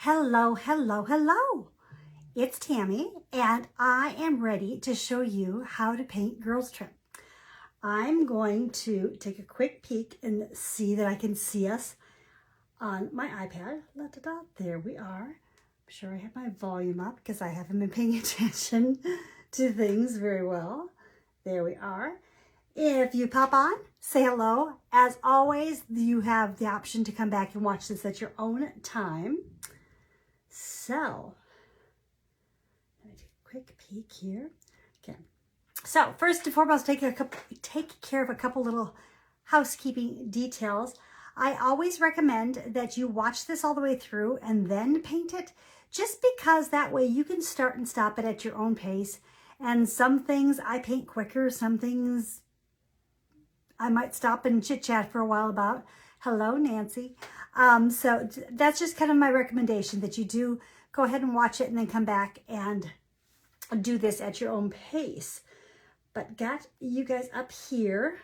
Hello, hello, hello. It's Tammy, and I am ready to show you how to paint Girls Trip. I'm going to take a quick peek and see that I can see us on my iPad. There we are. I'm sure I have my volume up because I haven't been paying attention to things very well. There we are. If you pop on, say hello. As always, you have the option to come back and watch this at your own time. So, let me take a quick peek here. Okay. So, first and foremost, take care of a couple little housekeeping details. I always recommend that you watch this all the way through and then paint it, just because that way you can start and stop it at your own pace. And some things I paint quicker, some things I might stop and chit chat for a while about. Hello, Nancy. So that's just kind of my recommendation, that you do go ahead and watch it and then come back and do this at your own pace. But got you guys up here.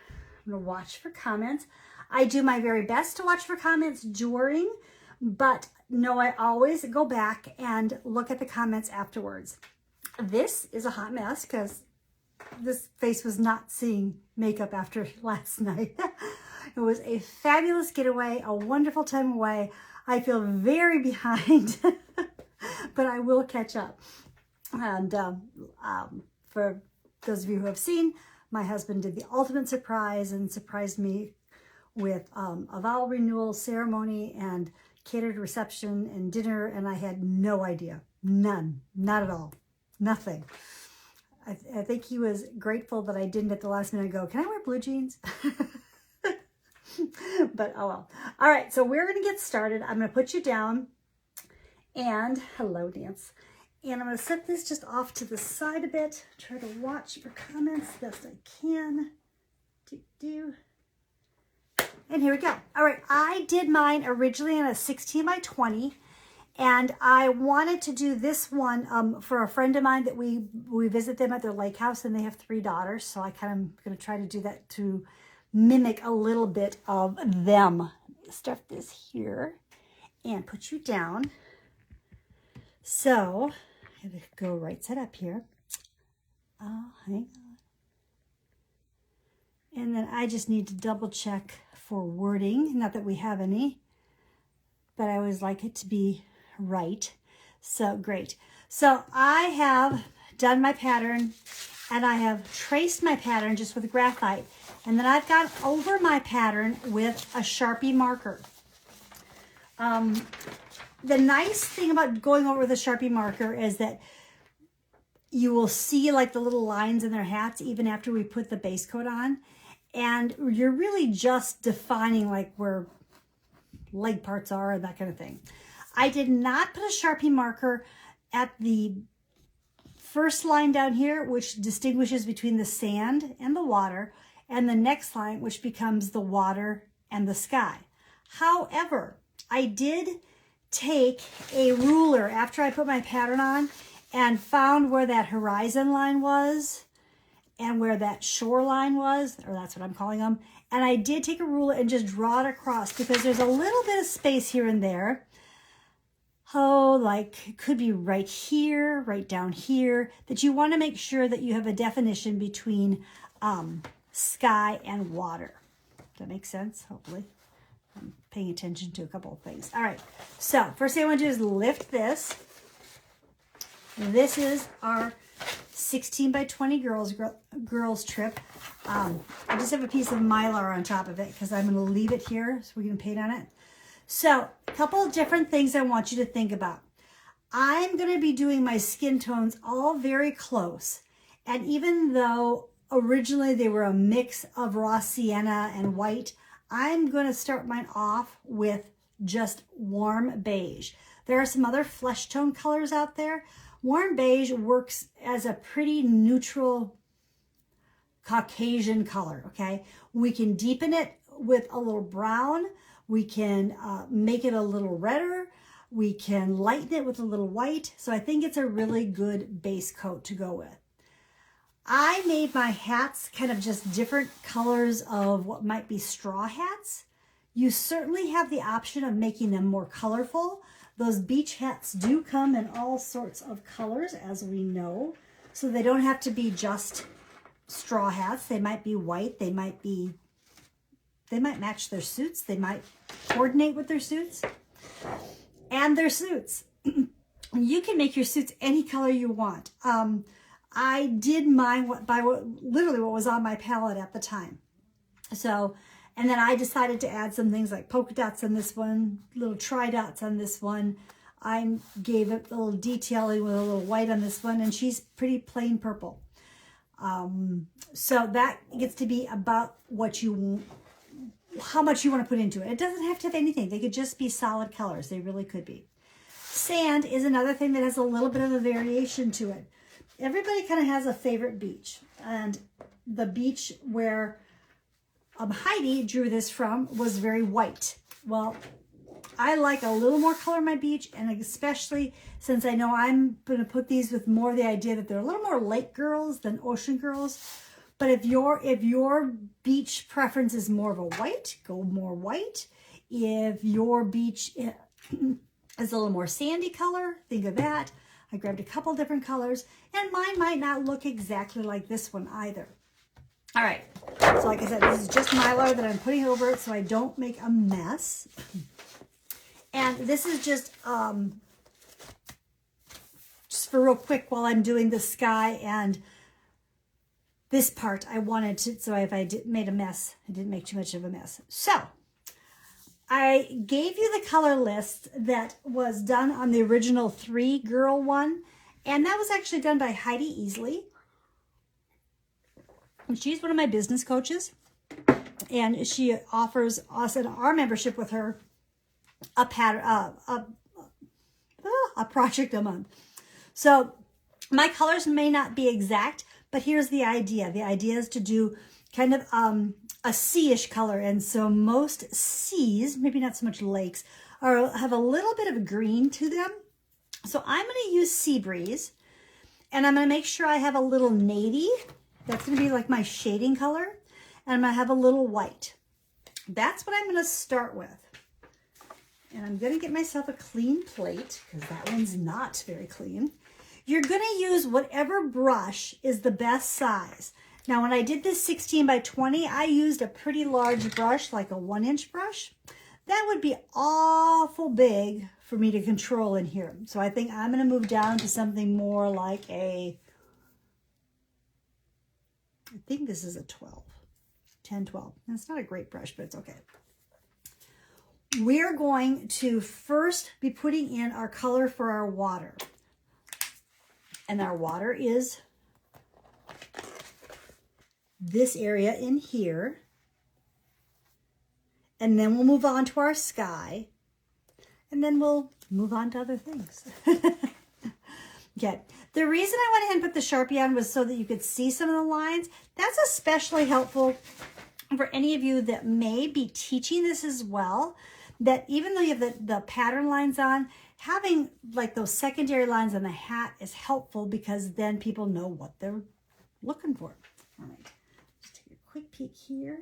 I'm going to watch for comments. I do my very best to watch for comments during, but no, I always go back and look at the comments afterwards. This is a hot mess because this face was not seeing makeup after last night. It was a fabulous getaway, a wonderful time away. I feel very behind, but I will catch up. And for those of you who have seen, my husband did the ultimate surprise and surprised me with a vow renewal ceremony and catered reception and dinner, and I had no idea. None. Not at all. Nothing. I think he was grateful that I didn't at the last minute go, can I wear blue jeans? But oh well. All right, so we're going to get started. I'm going to put you down. And hello, Dance. And I'm going to set this just off to the side a bit. Try to watch for comments best I can. And here we go. All right, I did mine originally in a 16 by 20. And I wanted to do this one for a friend of mine that we visit them at their lake house, and they have 3 daughters. So I kind of going to try to do that to mimic a little bit of them. Stuff this here and put you down. So I have to go right side up here. Oh, hang on. And then I just need to double check for wording. Not that we have any, but I always like it to be right. So great. So I have done my pattern, and I have traced my pattern just with graphite, and then I've gone over my pattern with a Sharpie marker. The nice thing about going over with a Sharpie marker is that you will see like the little lines in their hats even after we put the base coat on, and you're really just defining like where leg parts are and that kind of thing. I did not put a Sharpie marker at the first line down here, which distinguishes between the sand and the water, and the next line, which becomes the water and the sky. However, I did take a ruler after I put my pattern on and found where that horizon line was and where that shoreline was, or that's what I'm calling them. And I did take a ruler and just draw it across because there's a little bit of space here and there. Oh, like it could be right here, right down here, that you want to make sure that you have a definition between sky and water. Does that make sense? Hopefully. I'm paying attention to a couple of things. All right. So first thing I want to do is lift this. This is our 16 by 20 girls trip. I just have a piece of Mylar on top of it because I'm going to leave it here so we can paint on it. So a couple of different things I want you to think about. I'm going to be doing my skin tones all very close. And even though originally they were a mix of raw sienna and white, I'm going to start mine off with just warm beige. There are some other flesh tone colors out there. Warm beige works as a pretty neutral Caucasian color, okay? We can deepen it with a little brown. We can make it a little redder. We can lighten it with a little white. So I think it's a really good base coat to go with. I made my hats kind of just different colors of what might be straw hats. You certainly have the option of making them more colorful, Those beach hats do come in all sorts of colors, as we know. So they don't have to be just straw hats. They might be white. They might match their suits. They might coordinate with their suits and their suits. You can make your suits any color you want. I did mine literally what was on my palette at the time. So, and then I decided to add some things like polka dots on this one, little tri-dots on this one. I gave it a little detailing with a little white on this one, and she's pretty plain purple. So that gets to be about how much you want to put into it. It doesn't have to have anything. They could just be solid colors. They really could be. Sand is another thing that has a little bit of a variation to it. Everybody kind of has a favorite beach. And the beach where Heidi drew this from was very white. Well, I like a little more color in my beach, and especially since I know I'm going to put these with more of the idea that they're a little more lake girls than ocean girls. But if your beach preference is more of a white, go more white. If your beach is a little more sandy color, think of that. I grabbed a couple different colors, and mine might not look exactly like this one either. All right, so like I said, this is just Mylar that I'm putting over it so I don't make a mess. And this is just for real quick while I'm doing the sky and this part. I wanted to, so if I made a mess, I didn't make too much of a mess. So I gave you the color list that was done on the original 3-girl one, and that was actually done by Heidi Easley. And she's one of my business coaches, and she offers us in our membership with her a project a month. So my colors may not be exact, but here's the idea. The idea is to do kind of a sea-ish color. And so most seas, maybe not so much lakes, have a little bit of green to them. So I'm going to use Sea Breeze, and I'm going to make sure I have a little navy. That's going to be like my shading color. And I'm going to have a little white. That's what I'm going to start with. And I'm going to get myself a clean plate because that one's not very clean. You're going to use whatever brush is the best size. Now, when I did this 16 by 20, I used a pretty large brush, like a 1-inch brush. That would be awful big for me to control in here. So I think I'm going to move down to something more like I think this is a 12, 10, 12. And it's not a great brush, but it's okay. We're going to first be putting in our color for our water. And our water is this area in here. And then we'll move on to our sky. And then we'll move on to other things. Okay. The reason I went ahead and put the Sharpie on was so that you could see some of the lines. That's especially helpful for any of you that may be teaching this as well. That even though you have the pattern lines on, having like those secondary lines on the hat is helpful because then people know what they're looking for. All right, just take a quick peek here.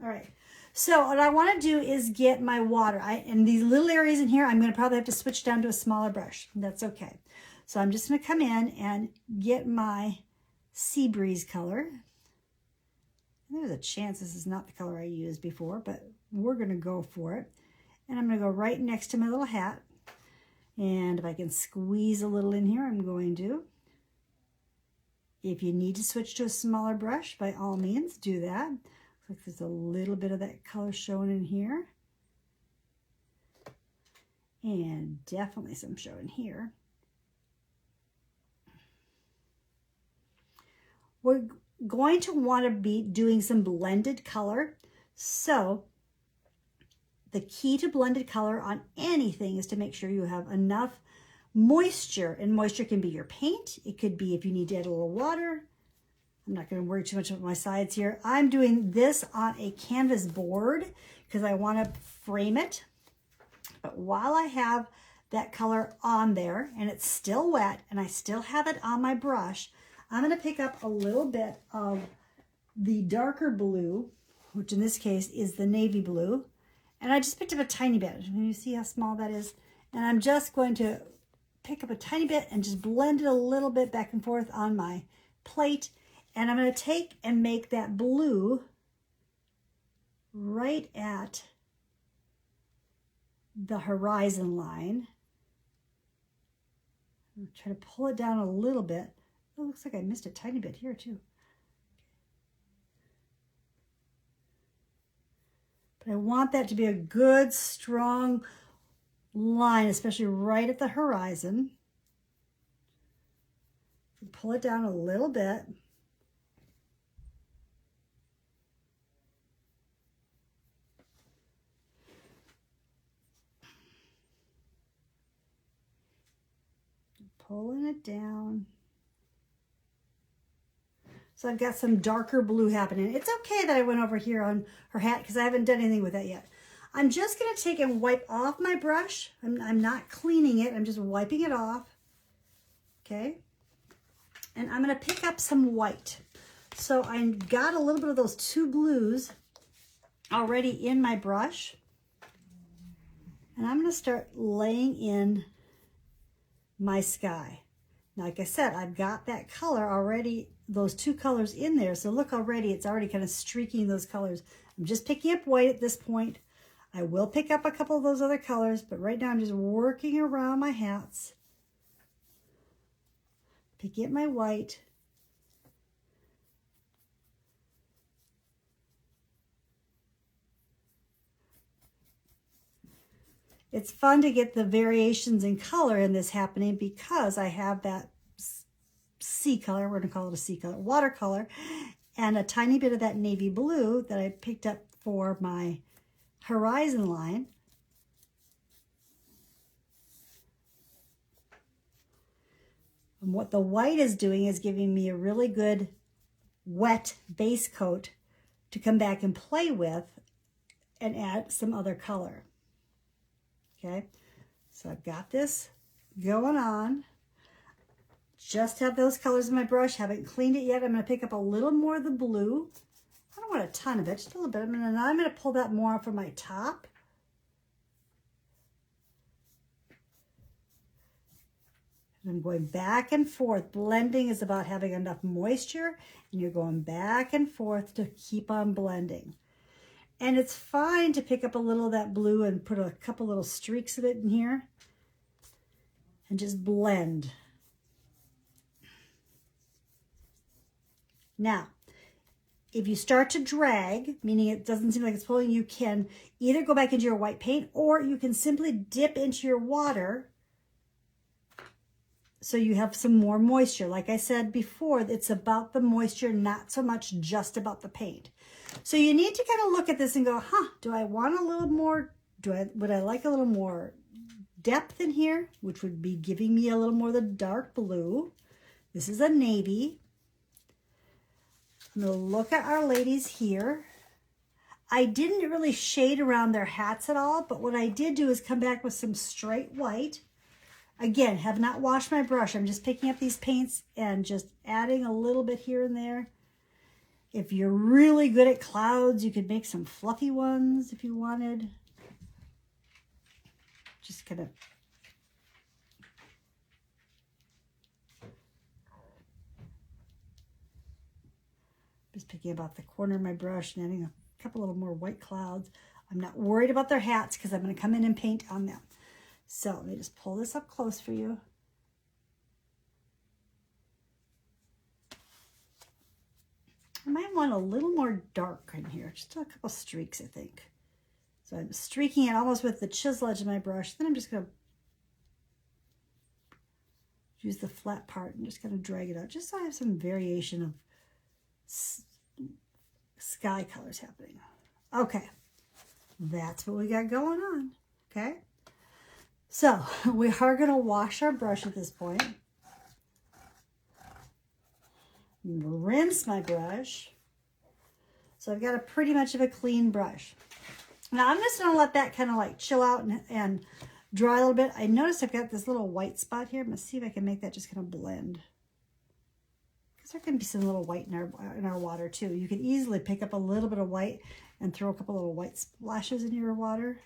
All right, so what I want to do is get my water. In these little areas in here, I'm going to probably have to switch down to a smaller brush. That's okay. So I'm just going to come in and get my Sea Breeze color. There's a chance this is not the color I used before, but we're going to go for it. And I'm going to go right next to my little hat. And if I can squeeze a little in here, I'm going to. If you need to switch to a smaller brush, by all means, do that. Looks like there's a little bit of that color showing in here. And definitely some showing here. We're going to want to be doing some blended color. So the key to blended color on anything is to make sure you have enough moisture. And moisture can be your paint. It could be if you need to add a little water. I'm not going to worry too much about my sides here. I'm doing this on a canvas board because I want to frame it. But while I have that color on there and it's still wet and I still have it on my brush, I'm going to pick up a little bit of the darker blue, which in this case is the navy blue. And I just picked up a tiny bit. You see how small that is? And I'm just going to pick up a tiny bit and just blend it a little bit back and forth on my plate. And I'm going to take and make that blue right at the horizon line. I'm trying to pull it down a little bit. Oh, it looks like I missed a tiny bit here too. But I want that to be a good, strong line, especially right at the horizon. Pull it down a little bit. Pulling it down. So I've got some darker blue happening. It's okay that I went over here on her hat because I haven't done anything with that yet. I'm just going to take and wipe off my brush. I'm not cleaning it. I'm just wiping it off. Okay. And I'm going to pick up some white. So I got a little bit of those two blues already in my brush. And I'm going to start laying in my sky. Now, like I said, I've got that color already, those two colors in there. So look already, it's already kind of streaking those colors. I'm just picking up white at this point. I will pick up a couple of those other colors, but right now I'm just working around my hats. Picking up my white. It's fun to get the variations in color in this happening because I have that sea color, we're gonna call it a sea color, watercolor, and a tiny bit of that navy blue that I picked up for my horizon line. And what the white is doing is giving me a really good wet base coat to come back and play with and add some other color. Okay, so I've got this going on. Just have those colors in my brush. Haven't cleaned it yet. I'm going to pick up a little more of the blue. I don't want a ton of it, just a little bit. And I'm going to pull that more off of my top. And I'm going back and forth. Blending is about having enough moisture, and you're going back and forth to keep on blending. And it's fine to pick up a little of that blue and put a couple little streaks of it in here and just blend. Now, if you start to drag, meaning it doesn't seem like it's pulling, you can either go back into your white paint or you can simply dip into your water so you have some more moisture. Like I said before, it's about the moisture, not so much just about the paint. So you need to kind of look at this and go, do I want a little more, would I like a little more depth in here, which would be giving me a little more of the dark blue. This is a navy. I'm going to look at our ladies here. I didn't really shade around their hats at all, but what I did do is come back with some straight white. Again, have not washed my brush. I'm just picking up these paints and just adding a little bit here and there. If you're really good at clouds, you could make some fluffy ones if you wanted. Just kind of just picking about the corner of my brush and adding a couple little more white clouds. I'm not worried about their hats because I'm going to come in and paint on them. So let me just pull this up close for you. I might want a little more dark in here, just a couple streaks, I think. So I'm streaking it almost with the chisel edge of my brush. Then I'm just going to use the flat part and just kind of drag it out, just so I have some variation of sky colors happening. Okay, that's what we got going on, okay? So we are going to wash our brush at this point. Rinse my brush. So I've got a pretty much of a clean brush. Now I'm just going to let that kind of like chill out and dry a little bit. I noticed I've got this little white spot here. I'm going to see if I can make that just kind of blend. Because there can be some little white in our water too. You can easily pick up a little bit of white and throw a couple little white splashes in your water.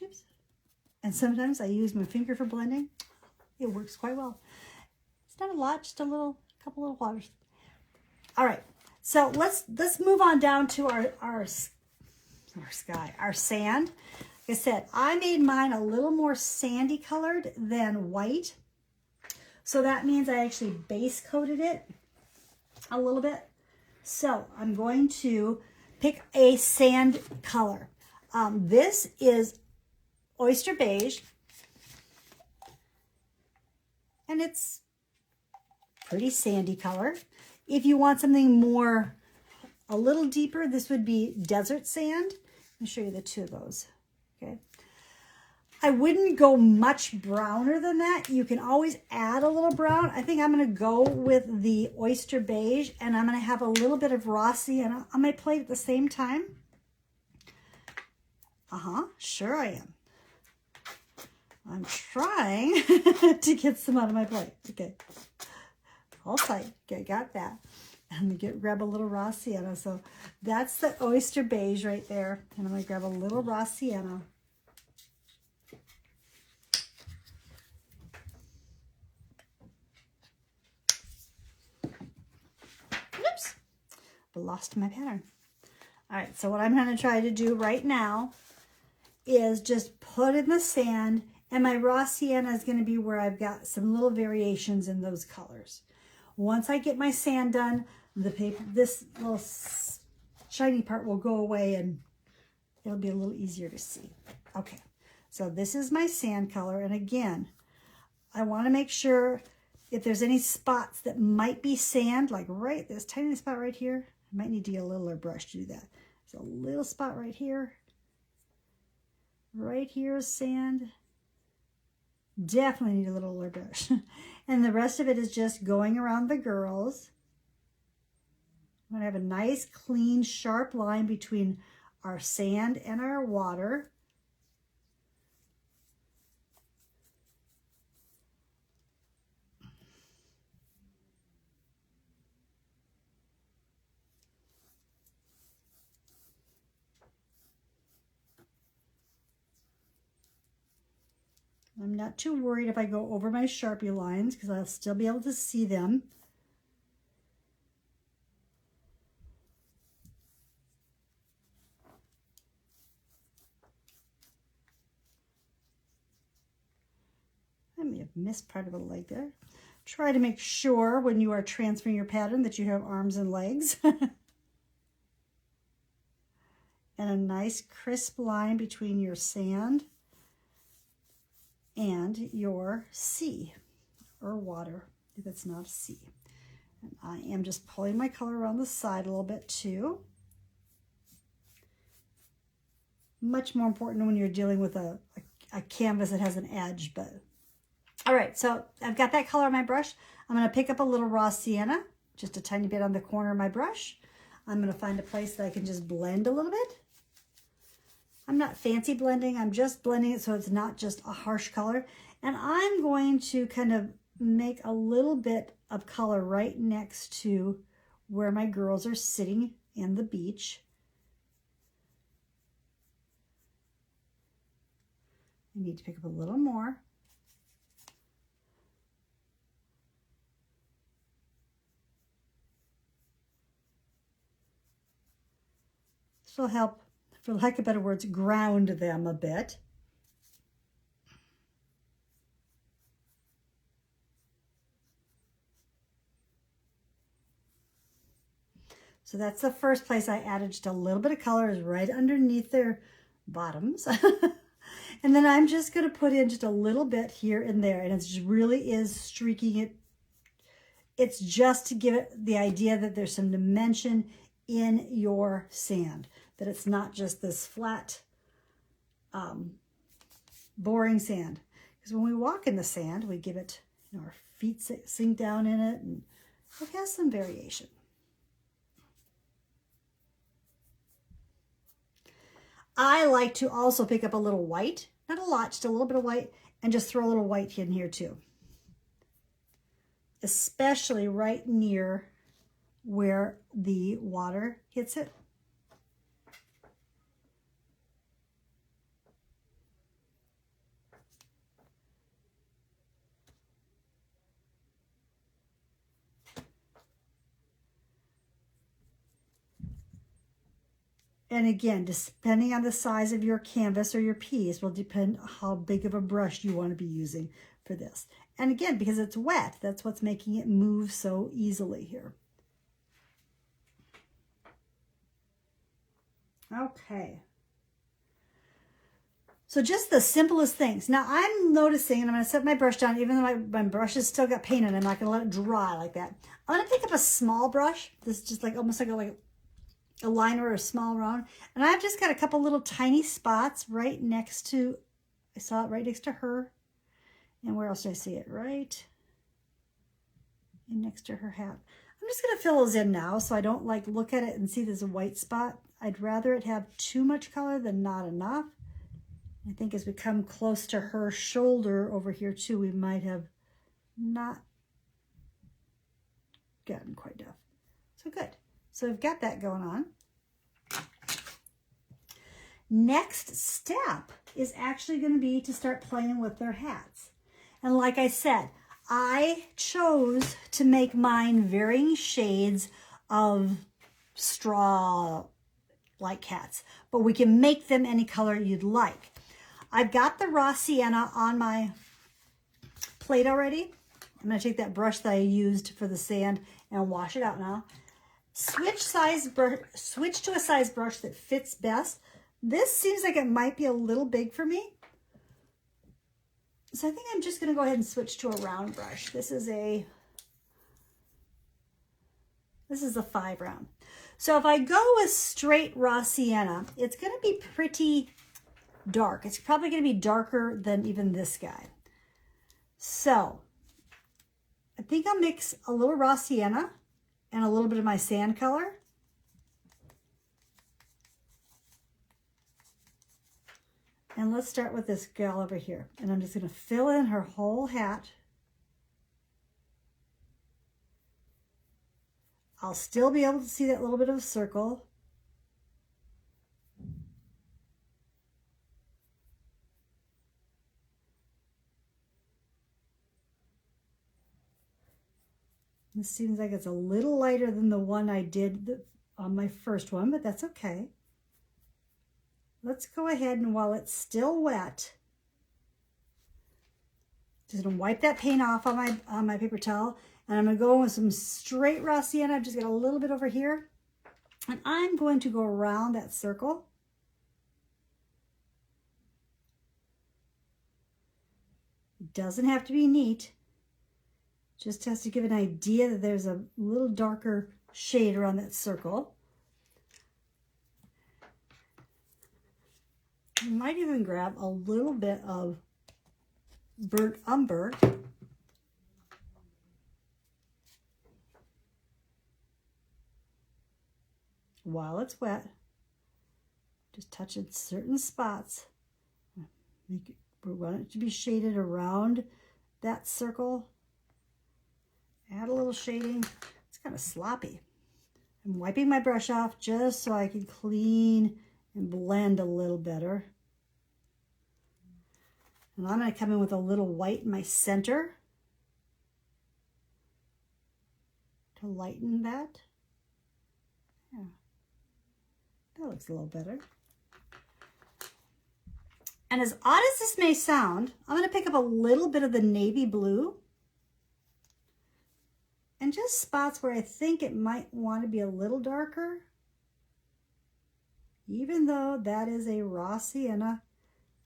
Oops. And sometimes I use my finger for blending. It works quite well. It's not a lot, just a couple little waters. All right, so let's move on down to our sand. Like I said, I made mine a little more sandy colored than white. So that means I actually base coated it a little bit. So I'm going to pick a sand color. This is Oyster Beige. And it's pretty sandy color. If you want something more, a little deeper, this would be Desert Sand. Let me show you the two of those. Okay. I wouldn't go much browner than that. You can always add a little brown. I think I'm going to go with the Oyster Beige, and I'm going to have a little bit of raw sienna on my plate at the same time. Sure I am. I'm trying to get some out of my plate. Okay. Hold tight. Okay, got that. I'm going to grab a little raw sienna. So that's the Oyster Beige right there. And I'm going to grab a little raw sienna. Oops. I lost my pattern. All right, so what I'm going to try to do right now is just put in the sand, and my raw sienna is going to be where I've got some little variations in those colors. Once I get my sand done, the paper, this little shiny part will go away and it'll be a little easier to see. Okay, so this is my sand color, and again, I want to make sure if there's any spots that might be sand, like right this tiny spot right here, I might need to get a littler brush to do that. There's a little spot right here. Right here is sand. Definitely need a little littler brush. And the rest of it is just going around the girls. I'm going to have a nice, clean, sharp line between our sand and our water. I'm not too worried if I go over my Sharpie lines because I'll still be able to see them. I may have missed part of a leg there. Try to make sure when you are transferring your pattern that you have arms and legs. And a nice crisp line between your sand and your sea or water, if it's not a sea. And I am just pulling my color around the side a little bit too. Much more important when you're dealing with a canvas that has an edge, but all right, so I've got that color on my brush. I'm going to pick up a little raw sienna, just a tiny bit on the corner of my brush. I'm going to find a place that I can just blend a little bit. I'm not fancy blending, I'm just blending it so it's not just a harsh color. And I'm going to kind of make a little bit of color right next to where my girls are sitting in the beach. I need to pick up a little more. This will help, for lack of better words, ground them a bit. So that's the first place I added just a little bit of color, is right underneath their bottoms. And then I'm just going to put in just a little bit here and there, and it really is streaking it. It's just to give it the idea that there's some dimension in your sand, that it's not just this flat, boring sand. Because when we walk in the sand, we give it, you know, our feet sink down in it, and it has some variation. I like to also pick up a little white, not a lot, just a little bit of white, and just throw a little white in here too. Especially right near where the water hits it. And again, depending on the size of your canvas or your piece will depend how big of a brush you want to be using for this. And again, because it's wet, that's what's making it move so easily here. Okay. So just the simplest things. Now I'm noticing, and I'm going to set my brush down, even though my brush has still got paint in it, I'm not going to let it dry like that. I'm going to pick up a small brush. This is just like almost like a liner or a small round. And I've just got a couple little tiny spots right next to, I saw it right next to her. And where else did I see it? Right in next to her hat. I'm just going to fill those in now so I don't like look at it and see there's a white spot. I'd rather it have too much color than not enough. I think as we come close to her shoulder over here too, we might have not gotten quite enough. So good. So we've got that going on. Next step is actually going to be to start playing with their hats. And like I said, I chose to make mine varying shades of straw-like hats, but we can make them any color you'd like. I've got the raw sienna on my plate already. I'm going to take that brush that I used for the sand and wash it out now. Switch to a size brush that fits best. This seems like it might be a little big for me. So I think I'm just going to go ahead and switch to a round brush. This is a 5 round. So if I go with straight raw sienna, it's going to be pretty dark. It's probably going to be darker than even this guy. So I think I'll mix a little raw sienna and a little bit of my sand color. And let's start with this gal over here. And I'm just going to fill in her whole hat. I'll still be able to see that little bit of a circle. This seems like it's a little lighter than the one I did on my first one, but that's okay. Let's go ahead and while it's still wet, just gonna wipe that paint off on my paper towel, and I'm gonna go with some straight raw sienna. I've just got a little bit over here, and I'm going to go around that circle. It doesn't have to be neat. Just has to give an idea that there's a little darker shade around that circle. You might even grab a little bit of burnt umber. While it's wet, just touching certain spots. We want it to be shaded around that circle. Add a little shading. It's kind of sloppy. I'm wiping my brush off just so I can clean and blend a little better. And I'm going to come in with a little white in my center to lighten that. Yeah, that looks a little better. And as odd as this may sound, I'm going to pick up a little bit of the navy blue and just spots where I think it might want to be a little darker, even though that is a raw sienna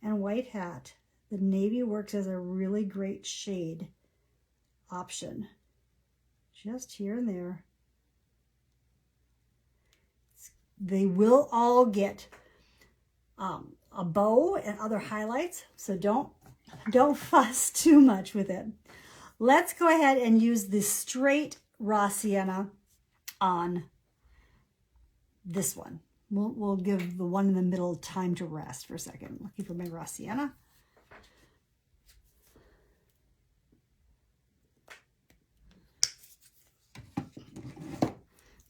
and white hat. The navy works as a really great shade option, just here and there. They will all get a bow and other highlights, so don't fuss too much with it. Let's go ahead and use the straight raw sienna on this one. We'll give the one in the middle time to rest for a second. Looking for my raw sienna.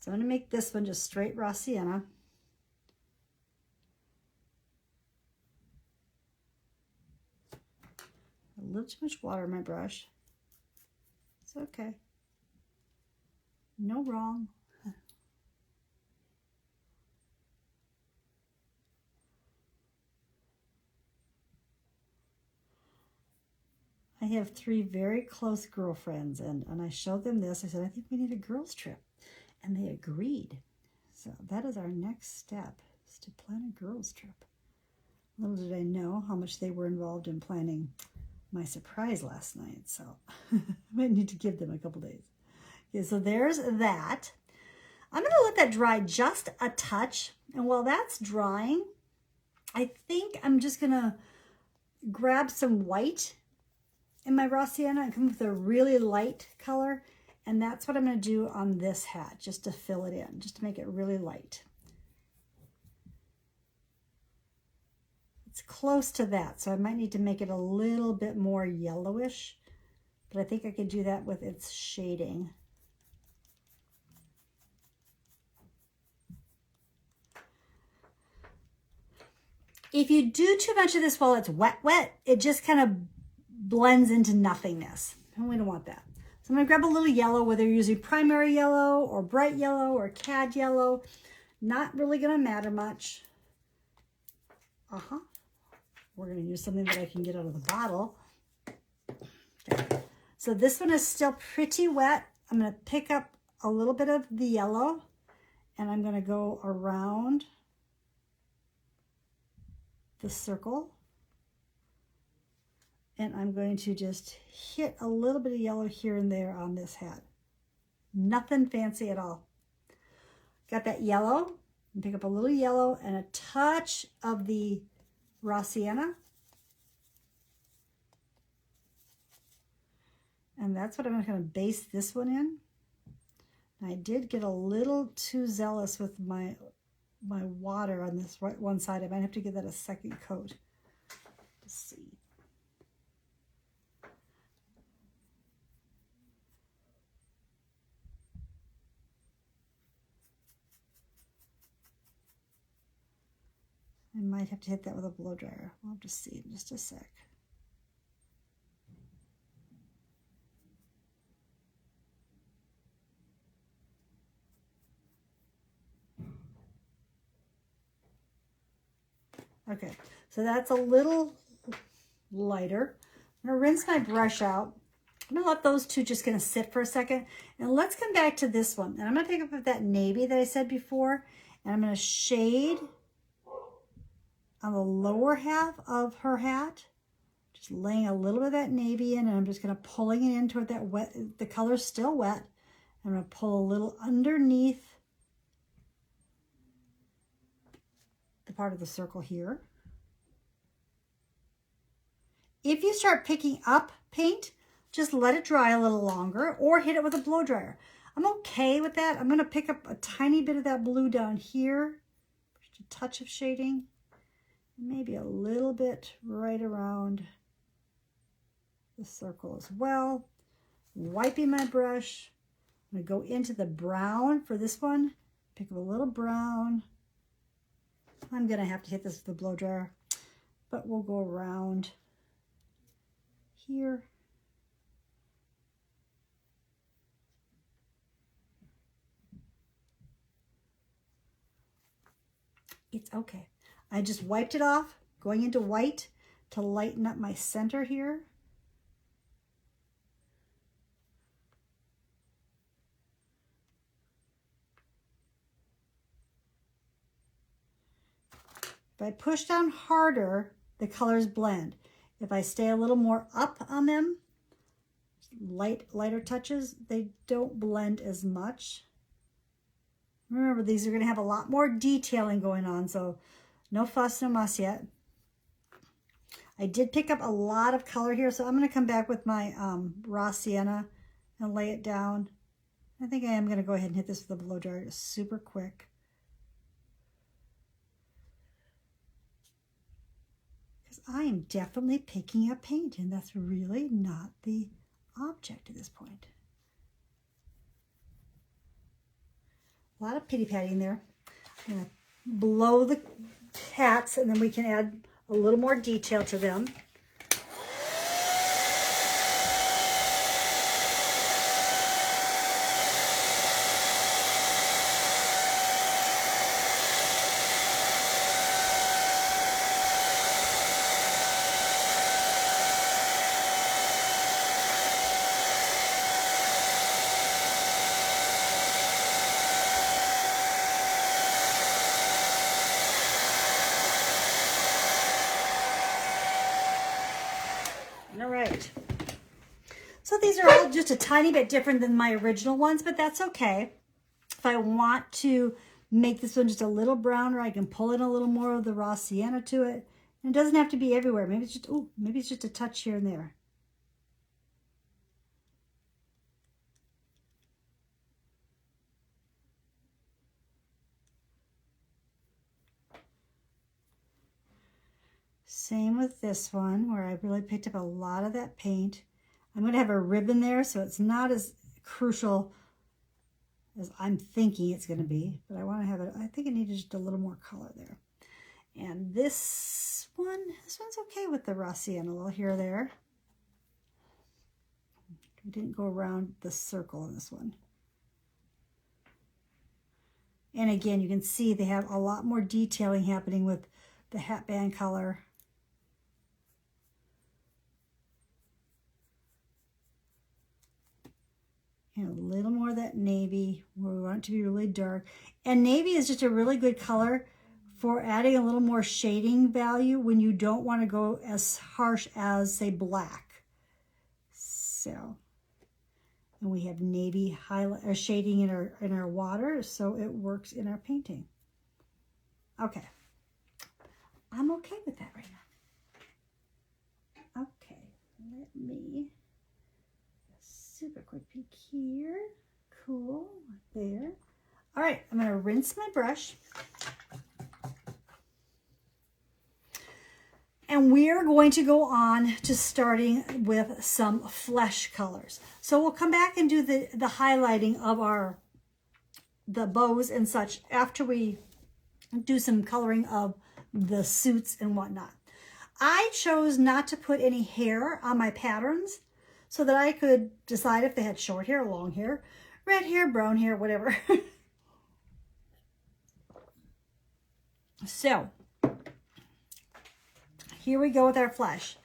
So I'm going to make this one just straight raw sienna. A little too much water in my brush. It's okay. No wrong. I have 3 very close girlfriends, and I showed them this. I said, I think we need a girls' trip. And they agreed. So that is our next step, is to plan a girls' trip. Little did I know how much they were involved in planning my surprise last night. So I might need to give them a couple days. Okay, so there's that. I'm going to let that dry just a touch. And while that's drying, I think I'm just going to grab some white in my raw sienna and come up with a really light color. And that's what I'm going to do on this hat, just to fill it in, just to make it really light. It's close to that, so I might need to make it a little bit more yellowish, but I think I could do that with its shading. If you do too much of this while it's wet, it just kind of blends into nothingness, and we don't want that. So I'm going to grab a little yellow, whether you're using primary yellow or bright yellow or cad yellow. Not really going to matter much. We're going to use something that I can get out of the bottle. Okay. So this one is still pretty wet. I'm going to pick up a little bit of the yellow, and I'm going to go around the circle. And I'm going to just hit a little bit of yellow here and there on this hat. Nothing fancy at all. Got that yellow, and pick up a little yellow and a touch of the raw sienna. And that's what I'm going to base this one in. I did get a little too zealous with my water on this one side. I might have to give that a second coat. Let's see. I might have to hit that with a blow dryer. We'll have to see in just a sec. Okay, so that's a little lighter. I'm gonna rinse my brush out. I'm gonna let those two just gonna sit for a second. And let's come back to this one. And I'm gonna pick up that navy that I said before, and I'm gonna shade on the lower half of her hat, just laying a little bit of that navy in, and I'm just gonna pulling it in toward that wet, the color's still wet. I'm gonna pull a little underneath the part of the circle here. If you start picking up paint, just let it dry a little longer or hit it with a blow dryer. I'm okay with that. I'm gonna pick up a tiny bit of that blue down here, just a touch of shading. Maybe a little bit right around the circle as well. Wiping my brush. I'm going to go into the brown for this one. Pick up a little brown. I'm going to have to hit this with the blow dryer, but we'll go around here. It's okay. I just wiped it off, going into white to lighten up my center here. If I push down harder, the colors blend. If I stay a little more up on them, lighter touches, they don't blend as much. Remember, these are going to have a lot more detailing going on, so no fuss, no muss yet. I did pick up a lot of color here, so I'm going to come back with my raw sienna and lay it down. I think I am going to go ahead and hit this with a blow dryer super quick. Because I am definitely picking up paint, and that's really not the object at this point. A lot of pity-patting there. I'm going to blow the hats, and then we can add a little more detail to them. right. So these are all just a tiny bit different than my original ones, but that's okay. If I want to make this one just a little browner, I can pull in a little more of the raw sienna to it. And it doesn't have to be everywhere. Maybe it's just, ooh, maybe it's just a touch here and there. Same with this one, where I really picked up a lot of that paint. I'm going to have a ribbon there, so it's not as crucial as I'm thinking it's going to be. But I want to have it, I think it needed just a little more color there. And this one's okay with the raw sienna, a little here or there. We didn't go around the circle in this one. And again, you can see they have a lot more detailing happening with the hat band color. And a little more of that navy where we want it to be really dark. And navy is just a really good color for adding a little more shading value when you don't want to go as harsh as, say, black. So, and we have navy highlight or shading in our water, so it works in our painting. Okay, I'm okay with that right now. Okay, let me super quick peek here. Cool, there. All right, I'm going to rinse my brush. And we're going to go on to starting with some flesh colors. So we'll come back and do the highlighting of the bows and such after we do some coloring of the suits and whatnot. I chose not to put any hair on my patterns so that I could decide if they had short hair, long hair, red hair, brown hair, whatever. So here we go with our flesh.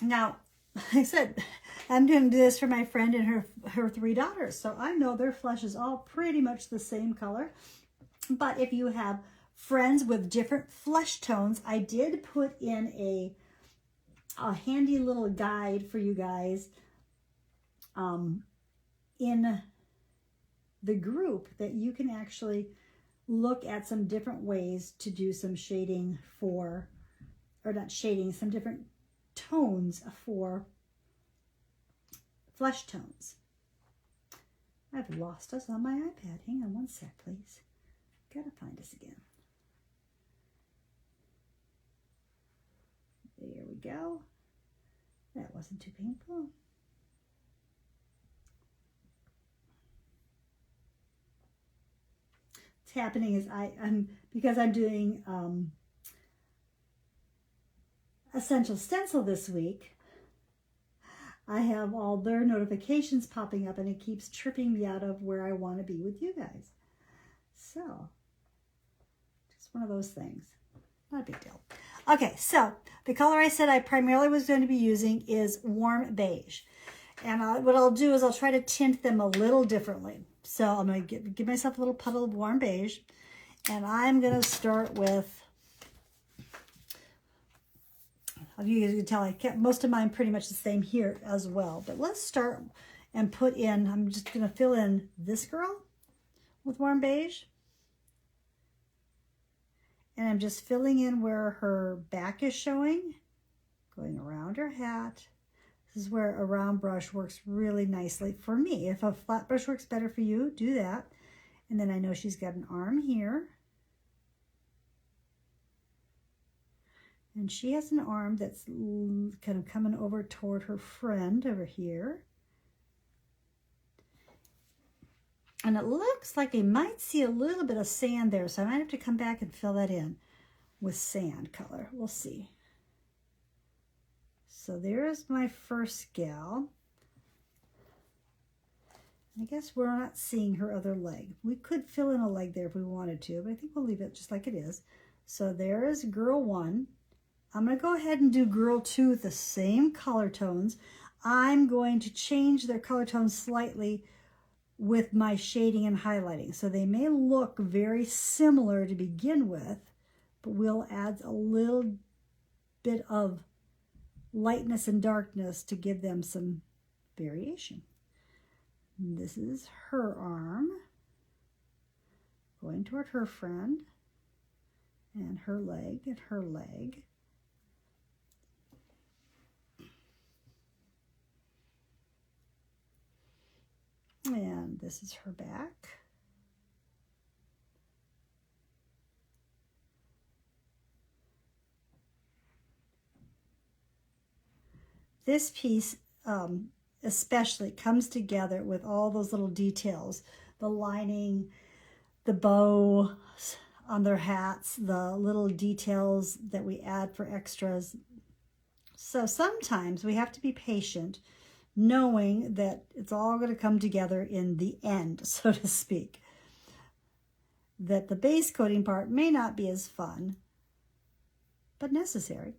Now, like I said, I'm going to do this for my friend and her 3 daughters. So I know their flesh is all pretty much the same color. But if you have friends with different flesh tones, I did put in a handy little guide for you guys in the group that you can actually look at some different ways to do some shading for, or not shading, some different tones for flesh tones. I've lost us on my iPad. Hang on one sec, please. Gotta find us again. There we go. That wasn't too painful. What's happening is because I'm doing Essential Stencil this week, I have all their notifications popping up and it keeps tripping me out of where I want to be with you guys. So, just one of those things. Not a big deal. Okay, so the color I said I primarily was going to be using is warm beige. And what I'll do is I'll try to tint them a little differently. So I'm going to give myself a little puddle of warm beige. And I'm going to start with, you guys can tell I kept most of mine pretty much the same here as well. But let's start and put in, I'm just going to fill in this girl with warm beige. And I'm just filling in where her back is showing, going around her hat. This is where a round brush works really nicely for me. If a flat brush works better for you, do that. And then I know she's got an arm here. And she has an arm that's kind of coming over toward her friend over here. And it looks like I might see a little bit of sand there, so I might have to come back and fill that in with sand color. We'll see. So there's my first gal. I guess we're not seeing her other leg. We could fill in a leg there if we wanted to, but I think we'll leave it just like it is. So there is girl 1. I'm going to go ahead and do girl 2 with the same color tones. I'm going to change their color tones slightly with my shading and highlighting. So they may look very similar to begin with, but we'll add a little bit of lightness and darkness to give them some variation. And this is her arm going toward her friend, and her leg and her leg. And this is her back. This piece especially comes together with all those little details, the lining, the bow on their hats, the little details that we add for extras. So sometimes we have to be patient, knowing that it's all going to come together in the end, so to speak. That the base coating part may not be as fun, but necessary.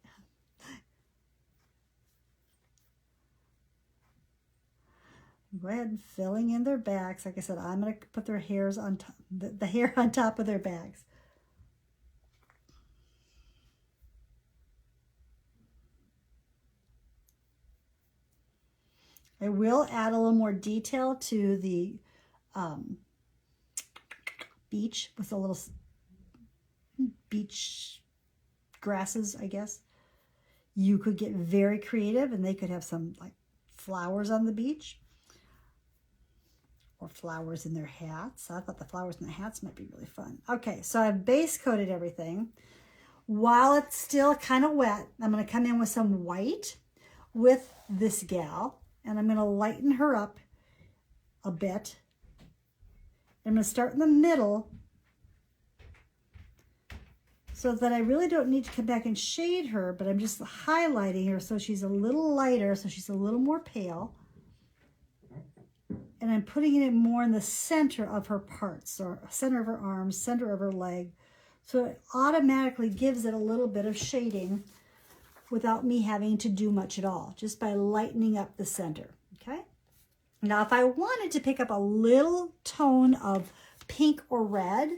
Go ahead and filling in their backs. Like I said, I'm going to put their hairs on top, the hair on top of their backs. I will add a little more detail to the beach with a little beach grasses, I guess. You could get very creative and they could have some like flowers on the beach or flowers in their hats. I thought the flowers in the hats might be really fun. Okay, so I've base coated everything. While it's still kind of wet, I'm going to come in with some white with this gal, and I'm going to lighten her up a bit. I'm going to start in the middle so that I really don't need to come back and shade her, but I'm just highlighting her so she's a little lighter, so she's a little more pale. And I'm putting it more in the center of her parts, or center of her arms, center of her leg. So it automatically gives it a little bit of shading without me having to do much at all, just by lightening up the center, okay? Now, if I wanted to pick up a little tone of pink or red,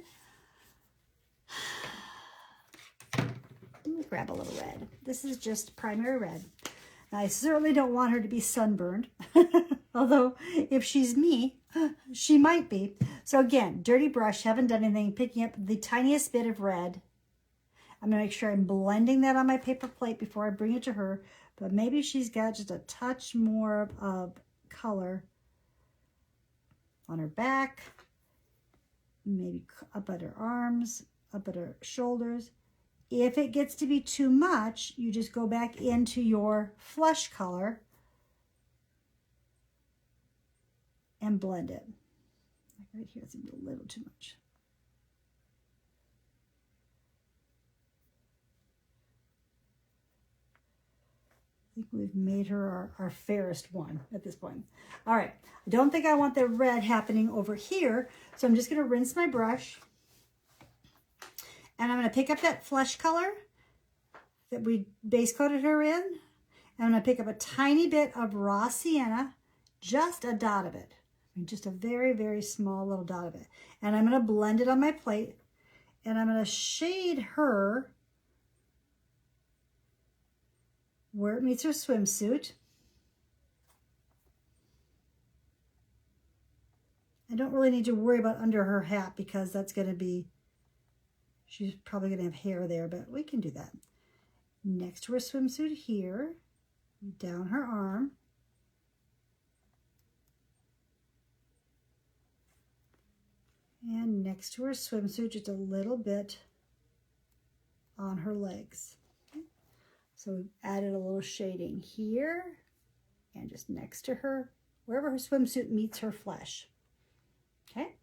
let me grab a little red. This is just primary red. Now, I certainly don't want her to be sunburned, although if she's me, she might be. So again, dirty brush, haven't done anything, picking up the tiniest bit of red. I'm going to make sure I'm blending that on my paper plate before I bring it to her, but maybe she's got just a touch more of color on her back, maybe up at her arms, up at her shoulders. If it gets to be too much, you just go back into your flesh color and blend it. Like right here, it seems a little too much. I think we've made her our fairest one at this point. All right, I don't think I want the red happening over here, so I'm just going to rinse my brush. And I'm going to pick up that flesh color that we base coated her in. And I'm going to pick up a tiny bit of raw sienna, just a dot of it. I mean, just a very, very small little dot of it. And I'm going to blend it on my plate. And I'm going to shade her where it meets her swimsuit. I don't really need to worry about under her hat because that's going to be, she's probably going to have hair there, but we can do that. Next to her swimsuit here, down her arm. And next to her swimsuit, just a little bit on her legs. So we've added a little shading here and just next to her, wherever her swimsuit meets her flesh. Okay.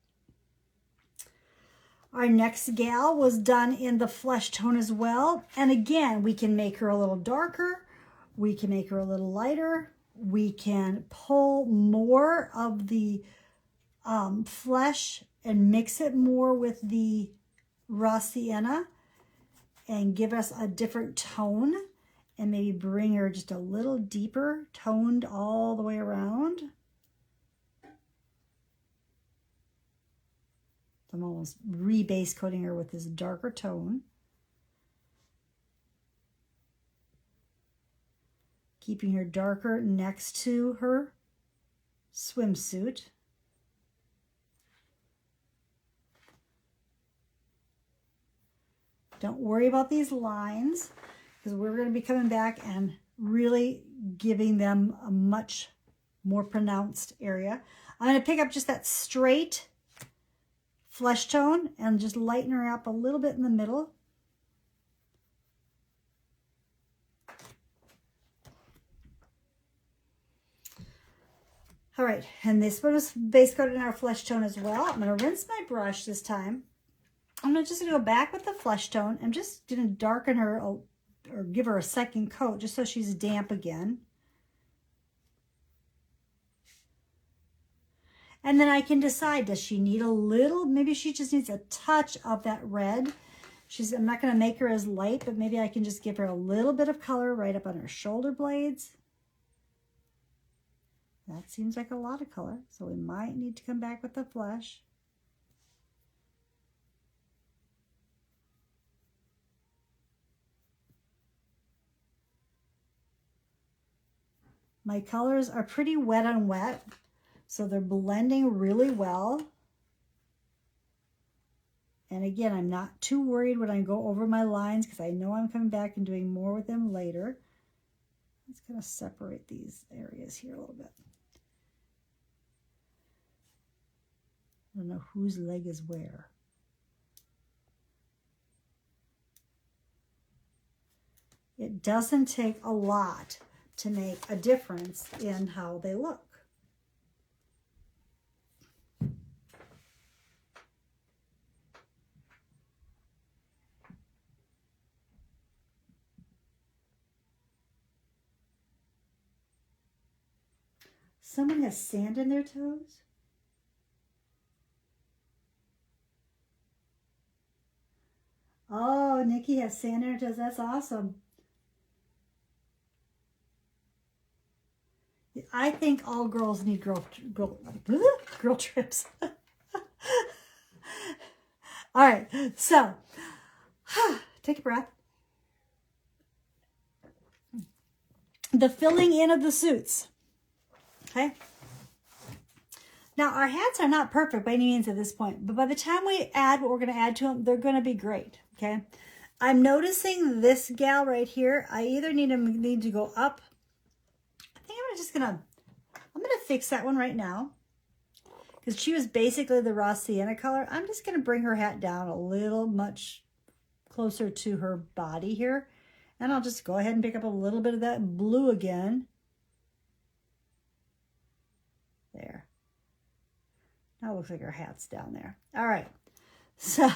Our next gal was done in the flesh tone as well. And again, we can make her a little darker. We can make her a little lighter. We can pull more of the flesh and mix it more with the raw sienna and give us a different tone and maybe bring her just a little deeper, toned all the way around. I'm almost re-base coating her with this darker tone. keeping her darker next to her swimsuit. Don't worry about these lines because we're going to be coming back and really giving them a much more pronounced area. I'm going to pick up just that straight flesh tone and just lighten her up a little bit in the middle. All right, and this one is base coated in our flesh tone as well. I'm going to rinse my brush this time. I'm just going to go back with the flesh tone. I'm just going to darken her or give her a second coat just so she's damp again. And then I can decide, does she need a little, maybe she just needs a touch of that red. I'm not going to make her as light, but maybe I can just give her a little bit of color right up on her shoulder blades. That seems like a lot of color, so we might need to come back with the flesh. My colors are pretty wet on wet, so they're blending really well. And again, I'm not too worried when I go over my lines because I know I'm coming back and doing more with them later. Let's kind of separate these areas here a little bit. I don't know whose leg is where. It doesn't take a lot to make a difference in how they look. Someone has sand in their toes? Oh, Nikki has sand in her toes. That's awesome. I think all girls need girl trips. All right, so take a breath. The filling in of the suits. Okay. Now, our hats are not perfect by any means at this point, but by the time we add what we're going to add to them, they're going to be great, okay? I'm noticing this gal right here. I either need to go up. I think I'm going to fix that one right now because she was basically the raw sienna color. I'm just going to bring her hat down a little much closer to her body here, and I'll just go ahead and pick up a little bit of that blue again. There. Now it looks like her hat's down there. All right, so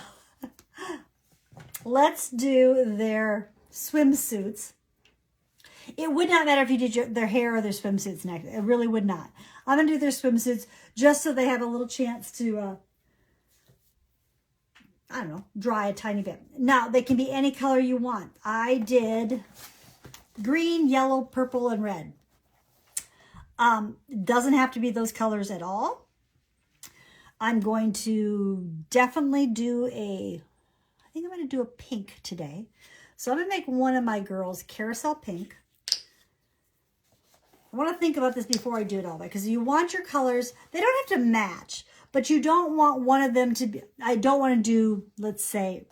let's do their swimsuits. It would not matter if you did their hair or their swimsuits next. It really would not. I'm going to do their swimsuits just so they have a little chance to, I don't know, dry a tiny bit. Now, they can be any color you want. I did green, yellow, purple, and red. Doesn't have to be those colors at all. I'm going to definitely do I think I'm going to do a pink today. So I'm going to make one of my girls carousel pink. I want to think about this before I do it all, because you want your colors, they don't have to match, but you don't want one of them to be, I don't want to do, let's say,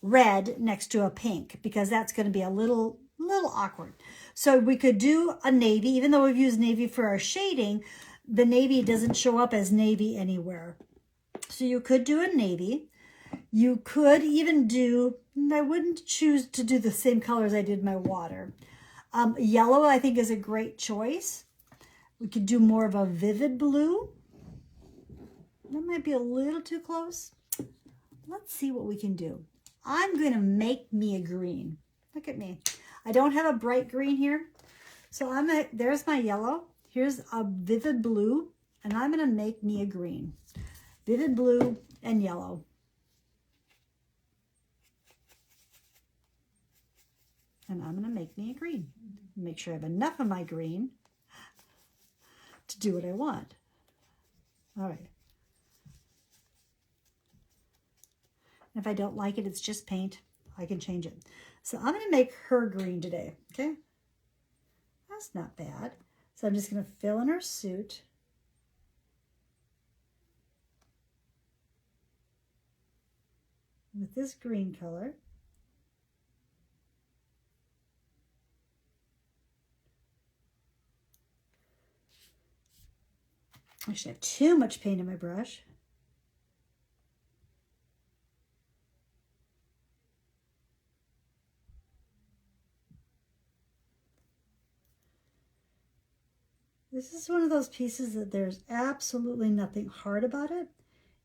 red next to a pink, because that's going to be a little awkward. So we could do a navy, even though we've used navy for our shading, the navy doesn't show up as navy anywhere. So you could do a navy. You could even do, I wouldn't choose to do the same color as I did my water. Yellow, I think, is a great choice. We could do more of a vivid blue. That might be a little too close. Let's see what we can do. I'm going to make me a green. Look at me. I don't have a bright green here. So there's my yellow. Here's a vivid blue, and I'm going to make me a green. Vivid blue and yellow. And I'm going to make me a green. Make sure I have enough of my green to do what I want. All right. If I don't like it, it's just paint. I can change it. So I'm going to make her green today, okay? that's not bad. So I'm just going to fill in her suit. With this green color. I should have too much paint in my brush. This is one of those pieces that there's absolutely nothing hard about it.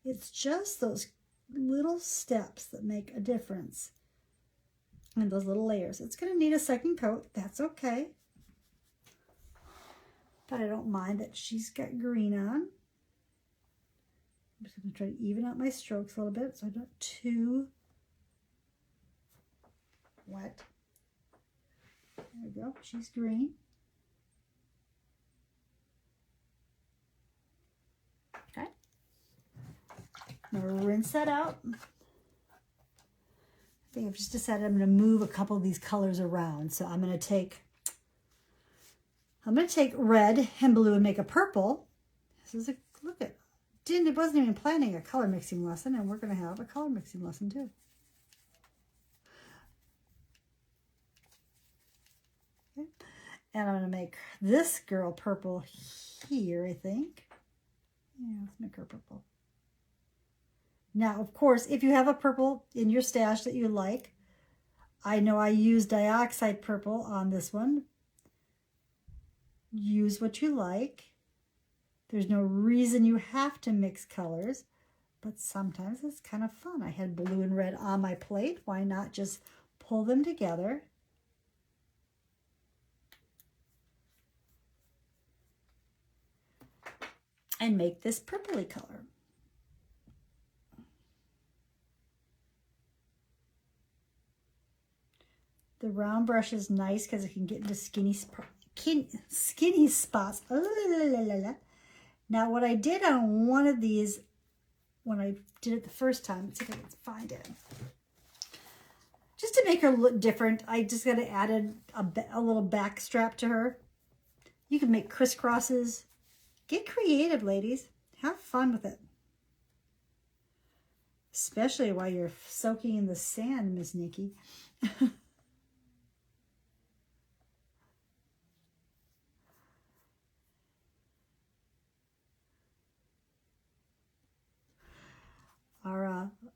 It's just those little steps that make a difference. And those little layers. It's going to need a second coat. That's okay. But I don't mind that she's got green on. I'm just going to try to even out my strokes a little bit so I'm not too wet. There we go. She's green. Okay. I'm going to rinse that out. I think I've just decided I'm going to move a couple of these colors around. So I'm going to take red and blue and make a purple. This is a, look at, it wasn't even planning a color mixing lesson, and we're going to have a color mixing lesson too. Okay. And I'm going to make this girl purple here, I think. Yeah, let's make her purple. Now, of course, if you have a purple in your stash that you like, I know I used dioxide purple on this one. Use what you like. There's no reason you have to mix colors, but sometimes it's kind of fun. I had blue and red on my plate. Why not just pull them together? And make this purpley color. The round brush is nice because it can get into skinny spots. Now what I did on one of these, when I did it the first time, let's see if I can find it. Just to make her look different, I just got to add a little back strap to her. You can make crisscrosses. Get creative, ladies. Have fun with it. Especially while you're soaking in the sand, Miss Nikki.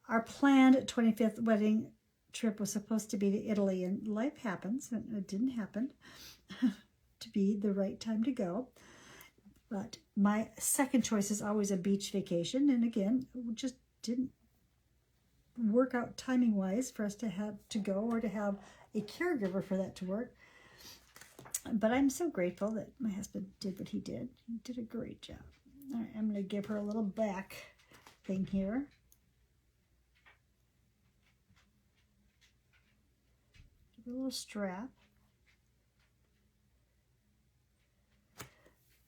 Our planned 25th wedding trip was supposed to be to Italy, and life happens, and it didn't happen to be the right time to go. But my second choice is always a beach vacation, and again, it just didn't work out timing-wise for us to have to go or to have a caregiver for that to work. But I'm so grateful that my husband did what he did. He did a great job. All right, I'm going to give her a little back thing here. Give her a little strap.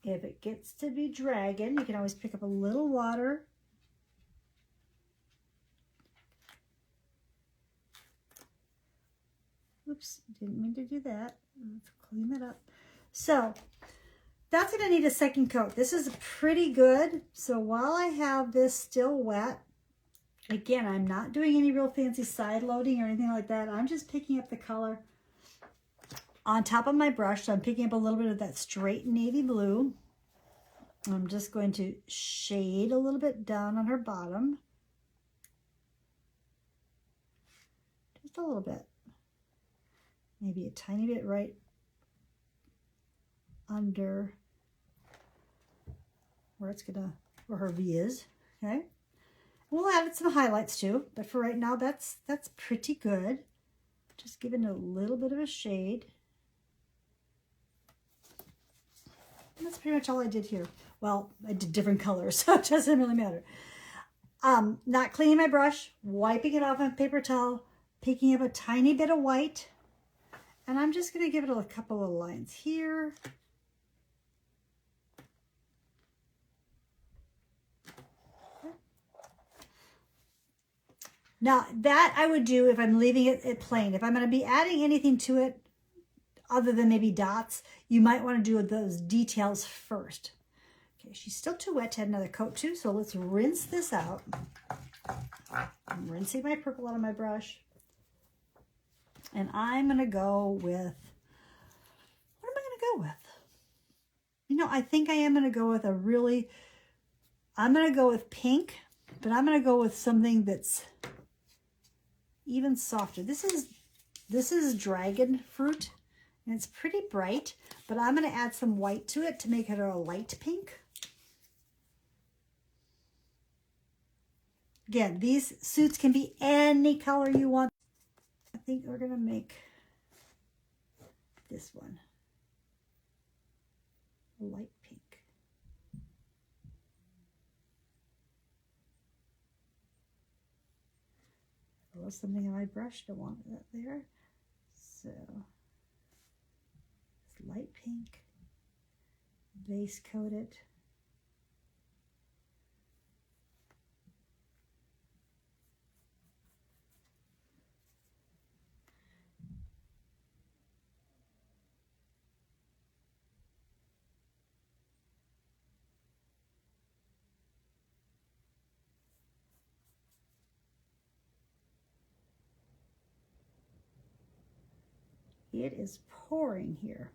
If it gets to be dragging, you can always pick up a little water. Oops, didn't mean to do that. Let's clean that up. So that's going to need a second coat. This is pretty good. So while I have this still wet, again, I'm not doing any real fancy side loading or anything like that. I'm just picking up the color on top of my brush. So I'm picking up a little bit of that straight navy blue. I'm just going to shade a little bit down on her bottom. Just a little bit. Maybe a tiny bit right under where where her V is. Okay. We'll add some highlights too, but for right now, that's pretty good. Just giving a little bit of a shade. And that's pretty much all I did here. Well, I did different colors, so it doesn't really matter. Not cleaning my brush, wiping it off on a paper towel, picking up a tiny bit of white, and I'm just going to give it a couple of lines here. Now, that I would do if I'm leaving it plain. If I'm going to be adding anything to it, other than maybe dots, you might want to do those details first. Okay, she's still too wet to add another coat too, so let's rinse this out. I'm rinsing my purple out of my brush. And I'm going to go with, what am I going to go with? You know, I think I am going to go with I'm going to go with pink, but I'm going to go with something that's even softer. This is dragon fruit, and it's pretty bright, but I'm going to add some white to it to make it a light pink. Again, these suits can be any color you want. I think we're going to make this one a light pink. A little something on my brush, don't want that there. So, it's light pink, base coat it. It is pouring here.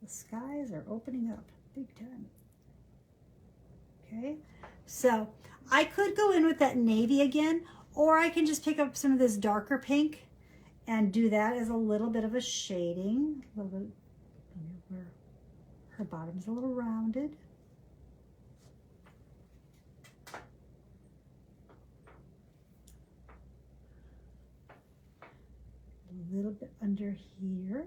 The skies are opening up big time. Okay, so I could go in with that navy again, or I can just pick up some of this darker pink and do that as a little bit of a shading. A little bit where her bottom's a little rounded. A little bit under here.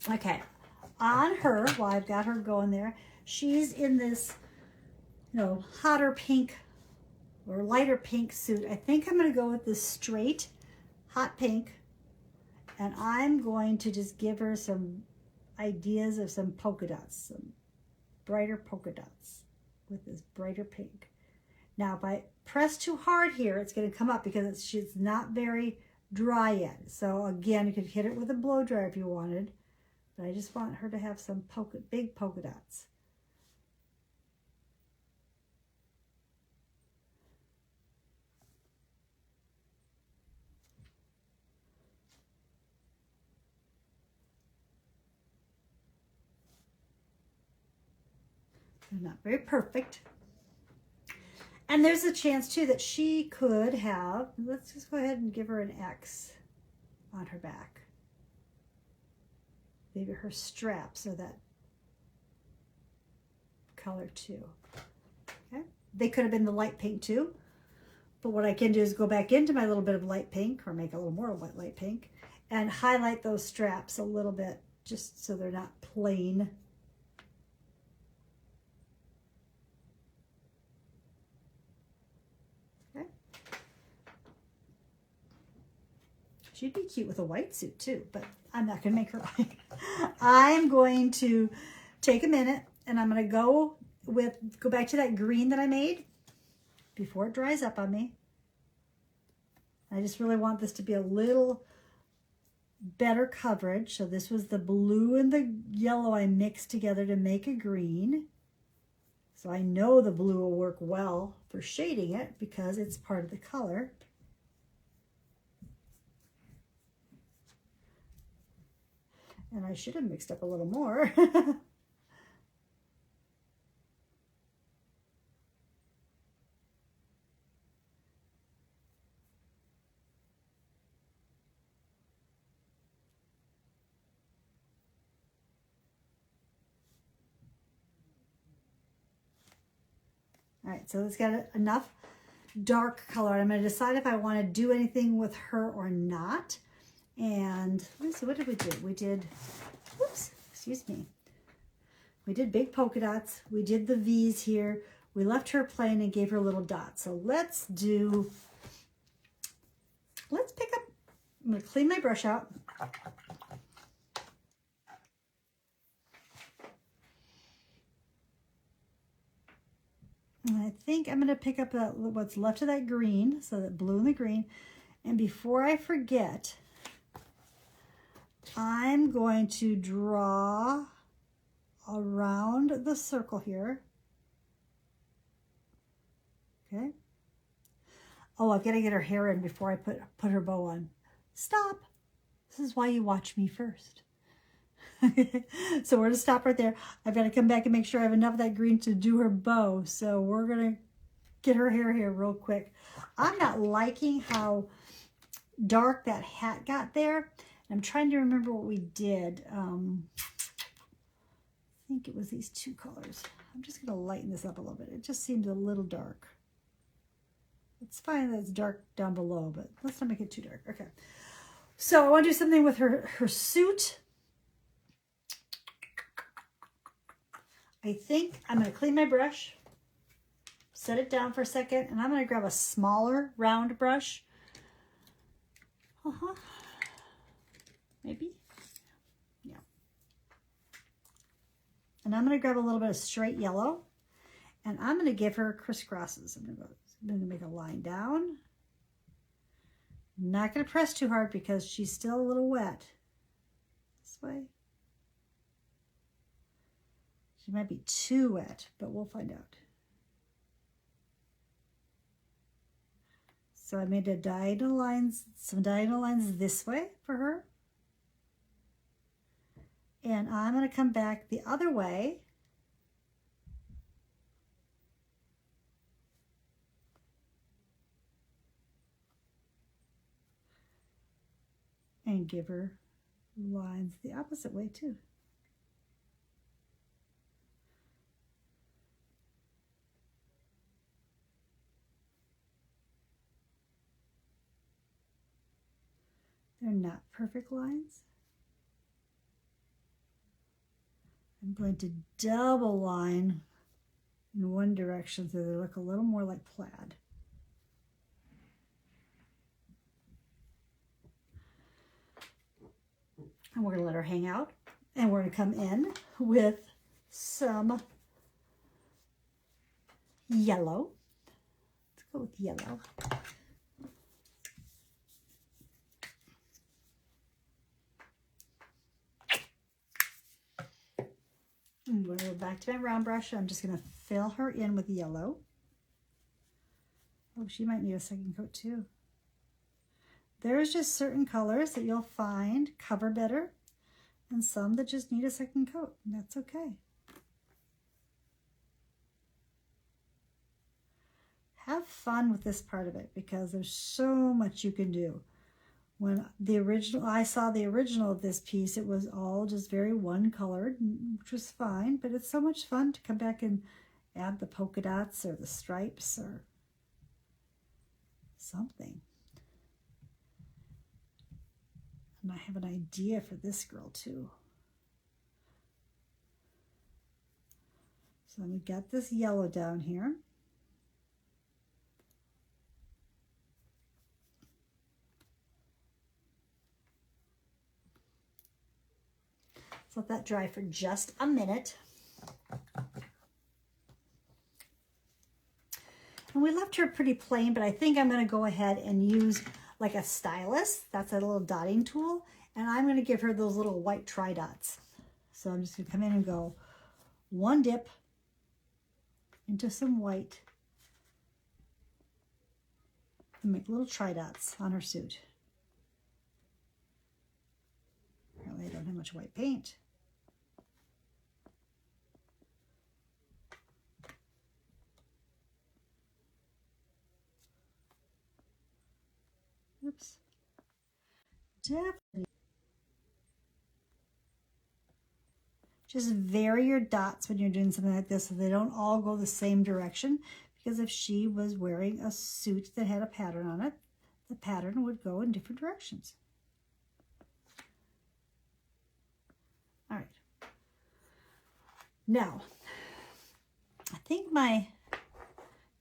Okay, on her, while I've got her going there, she's in this, hotter pink or lighter pink suit. I think I'm going to go with this straight hot pink, and I'm going to just give her some ideas of some polka dots, some brighter polka dots with this brighter pink. Now, if I press too hard here, it's going to come up because she's not very dry yet. So again, you could hit it with a blow dryer if you wanted, but I just want her to have some big polka dots. They're not very perfect. And there's a chance too that she could have, let's just go ahead and give her an X on her back. Maybe her straps are that color too. Okay, they could have been the light pink too, but what I can do is go back into my little bit of light pink, or make a little more light pink, and highlight those straps a little bit just so they're not plain. Okay, she'd be cute with a white suit too, but I'm not going to make her white. I'm going to take a minute, and I'm going to go back to that green that I made before it dries up on me. I just really want this to be a little better coverage. So this was the blue and the yellow I mixed together to make a green. So I know the blue will work well for shading it because it's part of the color. And I should have mixed up a little more. All right, so it's got enough dark color. I'm going to decide if I want to do anything with her or not. And let's see, what did we do? We did, whoops, excuse me. We did big polka dots. We did the V's here. We left her plain and gave her little dots. So let's pick up, I'm going to clean my brush out. And I think I'm going to pick up what's left of that green, so that blue and the green. And before I forget, I'm going to draw around the circle here. Okay. Oh, I've got to get her hair in before I put her bow on. Stop. This is why you watch me first. So we're going to stop right there. I've got to come back and make sure I have enough of that green to do her bow. So we're going to get her hair here real quick. I'm not liking how dark that hat got there. I'm trying to remember what we did. I think it was these two colors. I'm just going to lighten this up a little bit. It just seems a little dark. It's fine that it's dark down below, but let's not make it too dark. Okay. So I want to do something with her suit. I think I'm going to clean my brush, set it down for a second, and I'm going to grab a smaller round brush. Maybe. Yeah. And I'm going to grab a little bit of straight yellow, and I'm going to give her crisscrosses. I'm going to make a line down. I'm not going to press too hard because she's still a little wet. This way. She might be too wet, but we'll find out. So I made some diagonal lines this way for her. And I'm going to come back the other way. And give her lines the opposite way too. They're not perfect lines. I'm going to double line in one direction so they look a little more like plaid. And we're going to let her hang out. And we're going to come in with some yellow. Let's go with yellow. I'm going to go back to my round brush. I'm just going to fill her in with yellow. Oh, she might need a second coat too. There's just certain colors that you'll find cover better and some that just need a second coat, and that's okay. Have fun with this part of it because there's so much you can do. When I saw the original of this piece, it was all just very one colored, which was fine, but it's so much fun to come back and add the polka dots or the stripes or something. And I have an idea for this girl too. So we got this yellow down here. Let's let that dry for just a minute. And we left her pretty plain, but I think I'm going to go ahead and use like a stylus. That's a little dotting tool. And I'm going to give her those little white tri-dots. So I'm just going to come in and go one dip into some white and make little tri-dots on her suit. Apparently I don't have much white paint. Oops. Definitely. Just vary your dots when you're doing something like this so they don't all go the same direction, because if she was wearing a suit that had a pattern on it, the pattern would go in different directions. All right. Now, I think my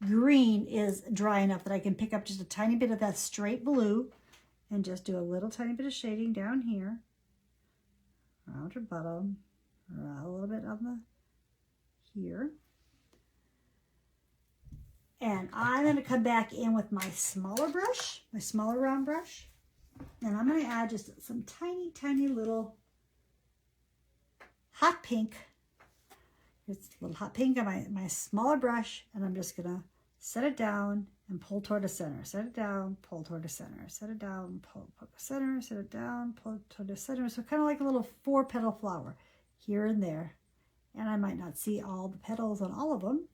green is dry enough that I can pick up just a tiny bit of that straight blue and just do a little tiny bit of shading down here, around her bottom, around a little bit on the here. And I'm going to come back in with my smaller brush, my smaller round brush. And I'm going to add just some tiny, tiny little hot pink. It's a little hot pink on my smaller brush. And I'm just going to set it down and pull toward the center. Set it down, pull toward the center. Set it down, pull toward the center. Set it down, pull toward the center. So kind of like a little 4-petal flower here and there. And I might not see all the petals on all of them.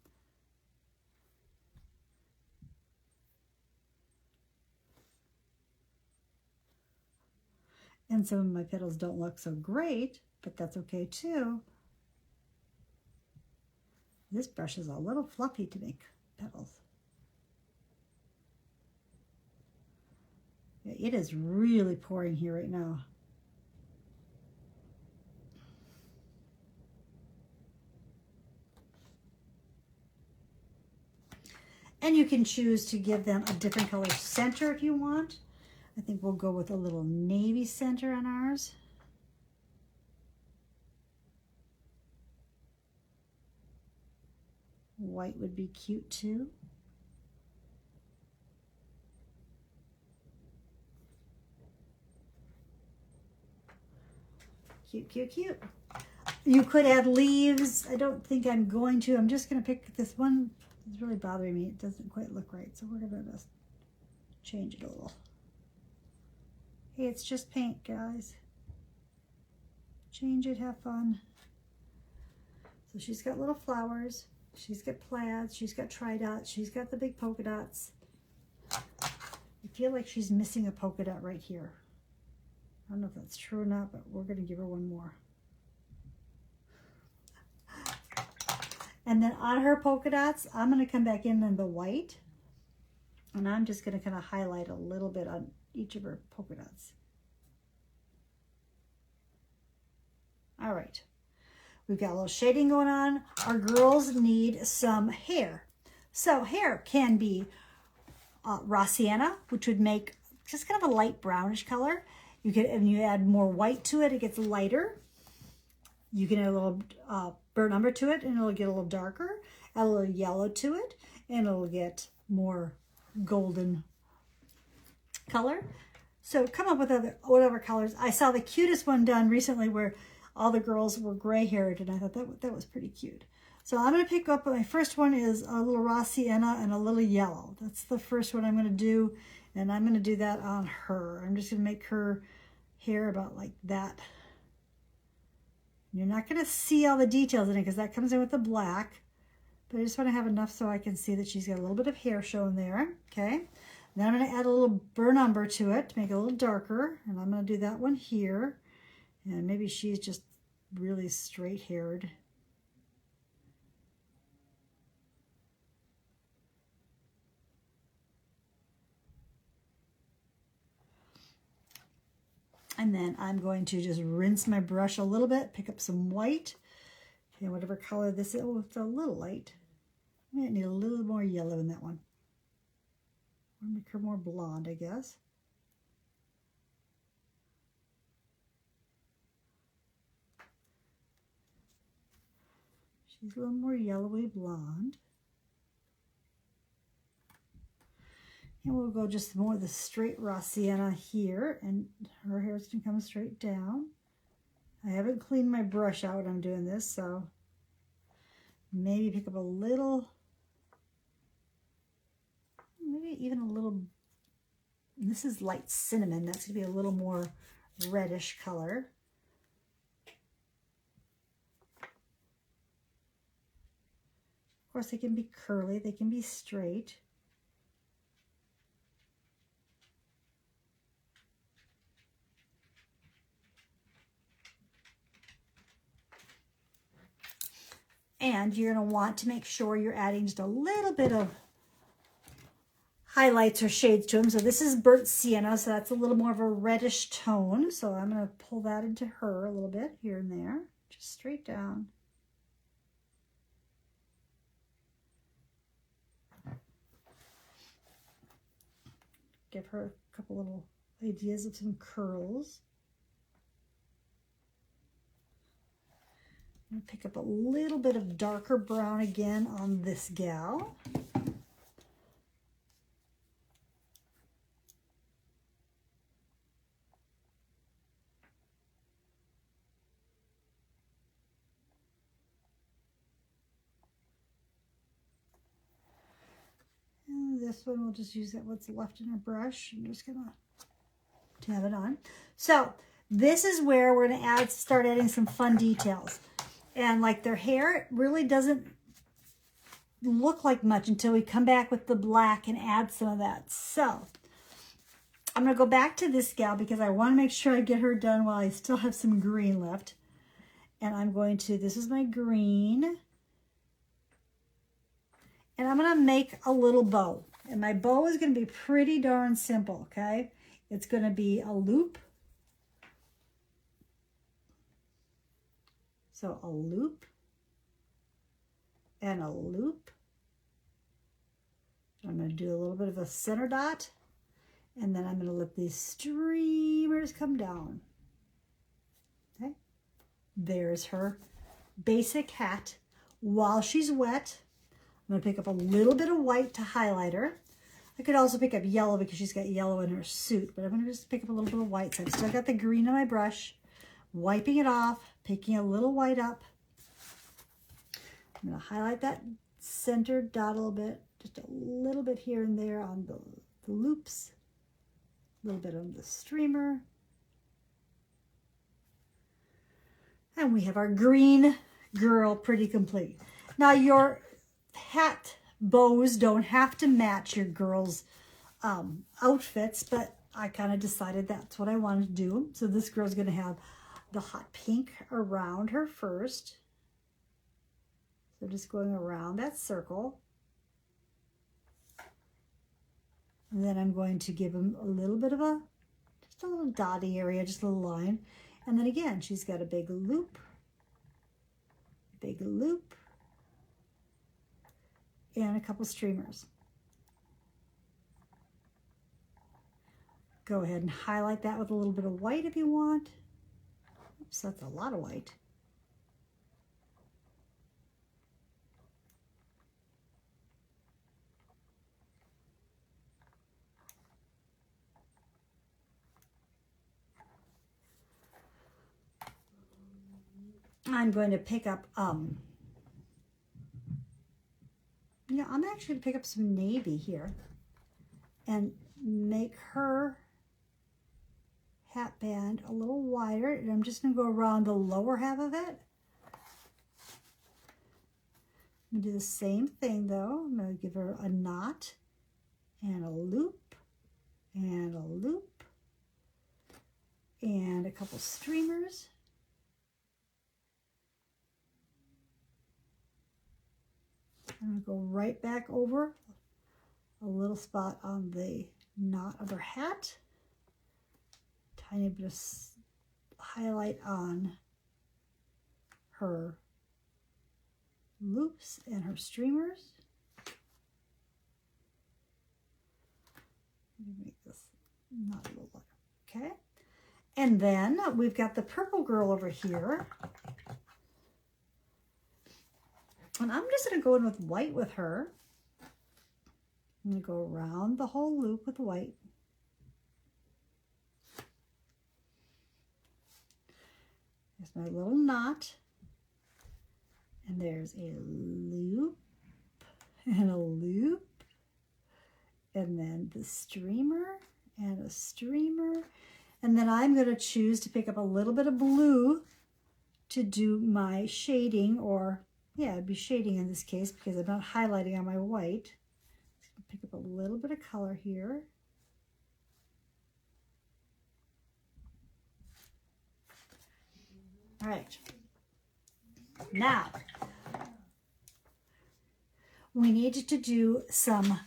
And some of my petals don't look so great, but that's okay too. This brush is a little fluffy to make petals. Yeah, it is really pouring here right now. And you can choose to give them a different color center if you want. I think we'll go with a little navy center on ours. White would be cute too. Cute, cute, cute. You could add leaves. I don't think I'm going to. I'm just going to pick this one. It's really bothering me. It doesn't quite look right. So we're going to just change it a little. Hey, it's just paint, guys. Change it, have fun. So she's got little flowers. She's got plaids. She's got tri-dots. She's got the big polka dots. I feel like she's missing a polka dot right here. I don't know if that's true or not, but we're going to give her one more. And then on her polka dots, I'm going to come back in the white. And I'm just going to kind of highlight a little bit on each of her polka dots. All right. We've got a little shading going on. Our girls need some hair. So hair can be raw sienna, which would make just kind of a light brownish color. You can, and you add more white to it, it gets lighter. You can add a little burnt umber to it, and it'll get a little darker. Add a little yellow to it, and it'll get more golden color. So come up with whatever colors. I saw the cutest one done recently where all the girls were gray-haired, and I thought that was pretty cute. So I'm going to pick up, my first one is a little raw sienna and a little yellow. That's the first one I'm going to do, and I'm going to do that on her. I'm just going to make her hair about like that. You're not going to see all the details in it because that comes in with the black, but I just want to have enough so I can see that she's got a little bit of hair showing there, okay? Then I'm going to add a little burnt umber to it to make it a little darker, and I'm going to do that one here. And maybe she's just really straight-haired. And then I'm going to just rinse my brush a little bit, pick up some white, and whatever color this is. Oh, it's a little light. I might need a little more yellow in that one. Or make her more blonde, I guess. She's a little more yellowy blonde. And we'll go just more of the straight raw sienna here, and her hair's gonna come straight down. I haven't cleaned my brush out when I'm doing this, so maybe pick up a little, maybe even a little, this is light cinnamon, that's gonna be a little more reddish color. Of course, they can be curly, they can be straight. And you're going to want to make sure you're adding just a little bit of highlights or shades to them. So this is burnt sienna, so that's a little more of a reddish tone. So I'm going to pull that into her a little bit here and there, just straight down. Give her a couple little ideas of some curls. I'm going to pick up a little bit of darker brown again on this gal. this one, we'll just use what's left in our brush. I'm just gonna tab it on. So this is where we're gonna start adding some fun details. And like their hair really doesn't look like much until we come back with the black and add some of that. So I'm gonna go back to this gal because I wanna make sure I get her done while I still have some green left. And I'm going to, this is my green. And I'm gonna make a little bow. And my bow is gonna be pretty darn simple, okay? It's gonna be a loop. So a loop and a loop. I'm gonna do a little bit of a center dot. And then I'm gonna let these streamers come down. Okay, there's her basic hat. While she's wet, I'm gonna pick up a little bit of white to highlight her. I could also pick up yellow because she's got yellow in her suit, but I'm gonna just pick up a little bit of white. So I've still got the green on my brush, wiping it off, picking a little white up. I'm gonna highlight that center dot a little bit, just a little bit here and there on the loops, a little bit on the streamer. And we have our green girl pretty complete. Now your hat bows don't have to match your girl's outfits, but I kind of decided that's what I wanted to do. So this girl's going to have the hot pink around her first. So just going around that circle. And then I'm going to give him a little bit of just a little dotty area, just a little line. And then again, she's got a big loop, and a couple streamers. Go ahead and highlight that with a little bit of white if you want. Oops, that's a lot of white. I'm going to pick up, I'm actually going to pick up some navy here and make her hat band a little wider. And I'm just going to go around the lower half of it. I'm going to do the same thing though. I'm going to give her a knot and a loop and a loop and a couple streamers. I'm going to go right back over a little spot on the knot of her hat. Tiny bit of highlight on her loops and her streamers. Let me make this knot a little lighter. Okay. And then we've got the purple girl over here. And I'm just going to go in with white with her. I'm going to go around the whole loop with white. There's my little knot. And there's a loop and a loop. And then the streamer and a streamer. And then I'm going to choose to pick up a little bit of blue to do my shading, or yeah, it'd be shading in this case because I'm not highlighting on my white. Pick up a little bit of color here. All right. Now, we need to do some,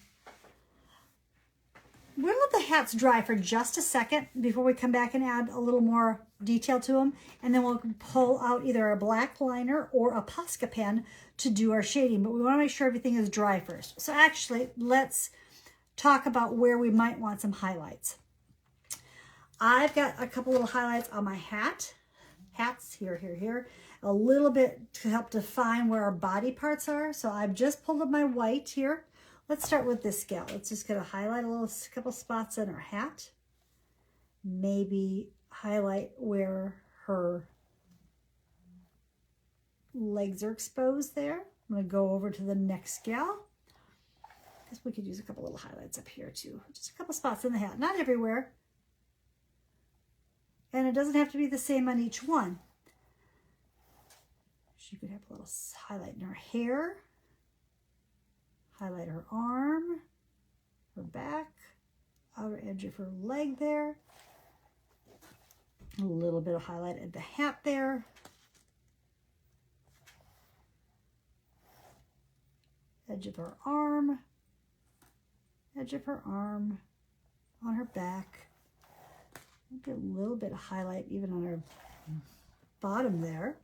we're gonna let the hats dry for just a second before we come back and add a little more detail to them. And then we'll pull out either a black liner or a Posca pen to do our shading. But we wanna make sure everything is dry first. So actually, let's talk about where we might want some highlights. I've got a couple little highlights on my hats, here, a little bit to help define where our body parts are. So I've just pulled up my white here. Let's start with this gal. Let's just gonna highlight a couple spots on her hat. Maybe highlight where her legs are exposed there. I'm gonna go over to the next gal. guess we could use a couple little highlights up here too. Just a couple spots in the hat, not everywhere. And it doesn't have to be the same on each one. She could have a little highlight in her hair, highlight her arm, her back, outer edge of her leg there. A little bit of highlight at the hat there. Edge of her arm, edge of her arm, on her back. Maybe a little bit of highlight even on her bottom there.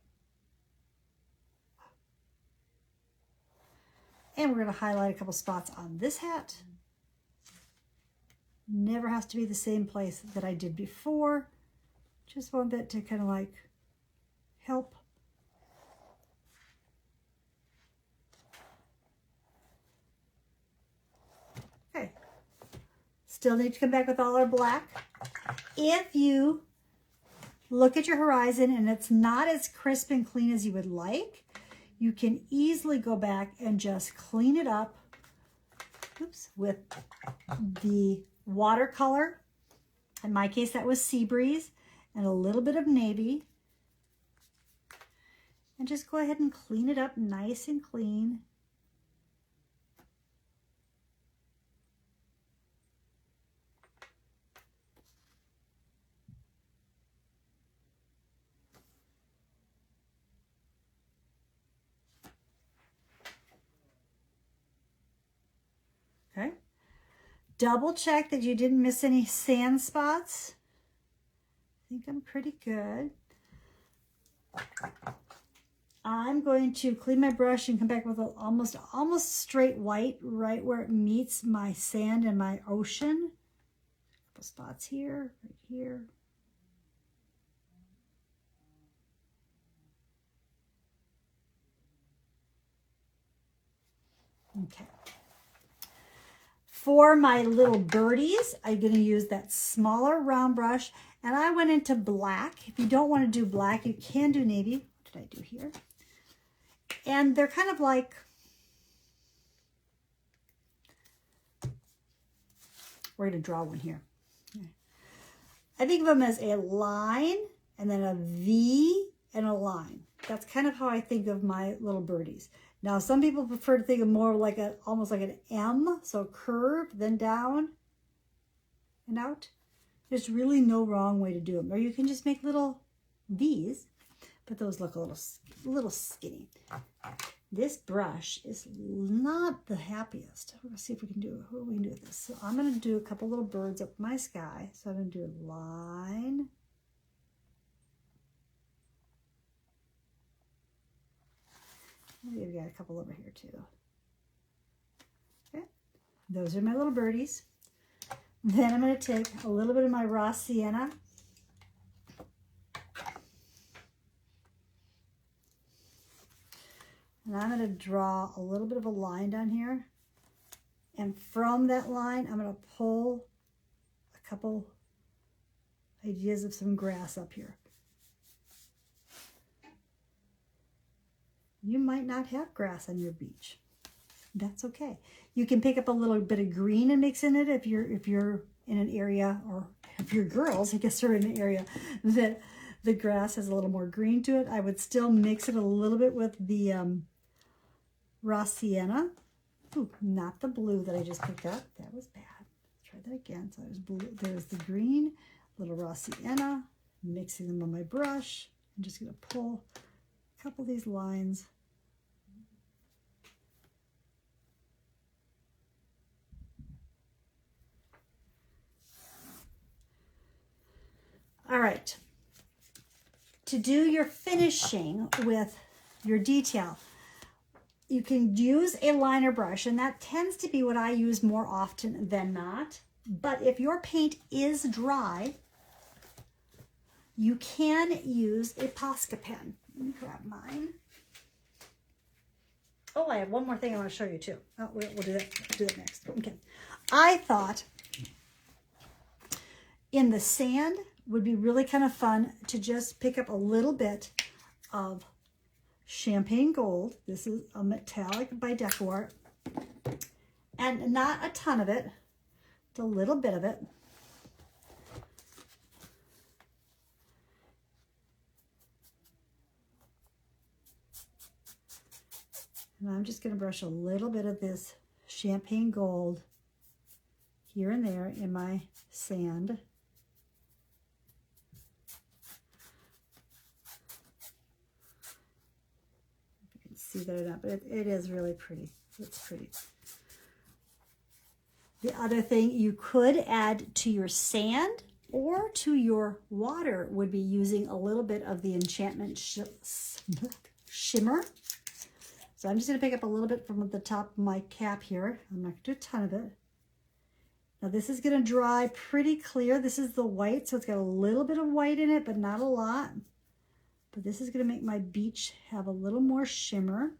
And we're going to highlight a couple spots on this hat. Never has to be the same place that I did before. Just one bit to kind of like help. Okay. Still need to come back with all our black. If you look at your horizon and it's not as crisp and clean as you would like, you can easily go back and just clean it up, oops, with the watercolor. In my case, that was Sea Breeze and a little bit of navy. And just go ahead and clean it up nice and clean. Okay. Double check that you didn't miss any sand spots. I think I'm pretty good. I'm going to clean my brush and come back with a almost straight white right where it meets my sand and my ocean. A couple spots here, right here. Okay. For my little birdies, I'm going to use that smaller round brush, and I went into black. If you don't want to do black, you can do navy. What did I do here? And they're kind of like, we're going to draw one here. I think of them as a line, and then a V, and a line. That's kind of how I think of my little birdies. Now, some people prefer to think of more like almost like an M, so curve, then down and out. There's really no wrong way to do them. Or you can just make little V's, but those look a little skinny. This brush is not the happiest. Let's see if we can do what we can do with this. So I'm going to do a couple little birds up my sky. So I'm going to do a line. Maybe I've got a couple over here too. Okay, those are my little birdies. Then I'm going to take a little bit of my raw sienna. And I'm going to draw a little bit of a line down here. And from that line, I'm going to pull a couple ideas of some grass up here. You might not have grass on your beach. That's okay. You can pick up a little bit of green and mix in it if you're in an area, or if you're girls, I guess, are in an area that the grass has a little more green to it. I would still mix it a little bit with the raw sienna. Ooh, not the blue that I just picked up. That was bad. Let's try that again. So there's blue. There's the green, little raw sienna, mixing them on my brush. I'm just going to pull a couple of these lines. All right, to do your finishing with your detail, you can use a liner brush, and that tends to be what I use more often than not. But if your paint is dry, you can use a Posca pen. Let me grab mine. Oh, I have one more thing I want to show you too. Oh, we'll do that next. Okay. I thought in the sand would be really kind of fun to just pick up a little bit of champagne gold. This is a metallic by Decor. And not a ton of it, just a little bit of it. And I'm just going to brush a little bit of this champagne gold here and there in my sand. If you can see that or not, but it is really pretty. It's pretty. The other thing you could add to your sand or to your water would be using a little bit of the enchantment shimmer. So I'm just going to pick up a little bit from the top of my cap here. I'm not going to do a ton of it. Now this is going to dry pretty clear. This is the white, so it's got a little bit of white in it, but not a lot. But this is going to make my beach have a little more shimmer.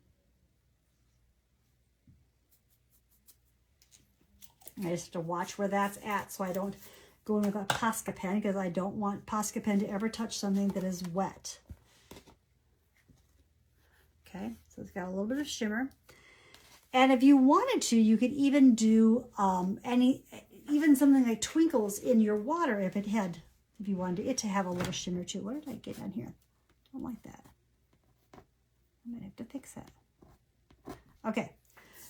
I just have to watch where that's at so I don't go in with a Posca pen, because I don't want Posca pen to ever touch something that is wet. Okay, so it's got a little bit of shimmer. And if you wanted to, you could even do even something like twinkles in your water if you wanted it to have a little shimmer too. What did I get on here? Don't like that. I might have to fix that. Okay,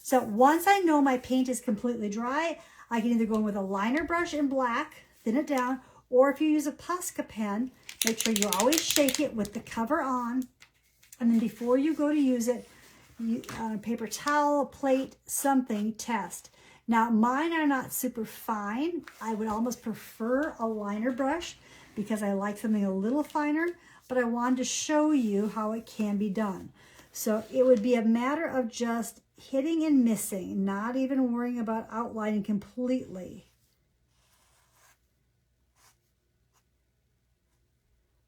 so once I know my paint is completely dry, I can either go in with a liner brush in black, thin it down, or if you use a Posca pen, make sure you always shake it with the cover on. And then before you go to use it, on a paper towel, a plate, something, test. Now, mine are not super fine. I would almost prefer a liner brush because I like something a little finer, but I wanted to show you how it can be done. So it would be a matter of just hitting and missing, not even worrying about outlining completely.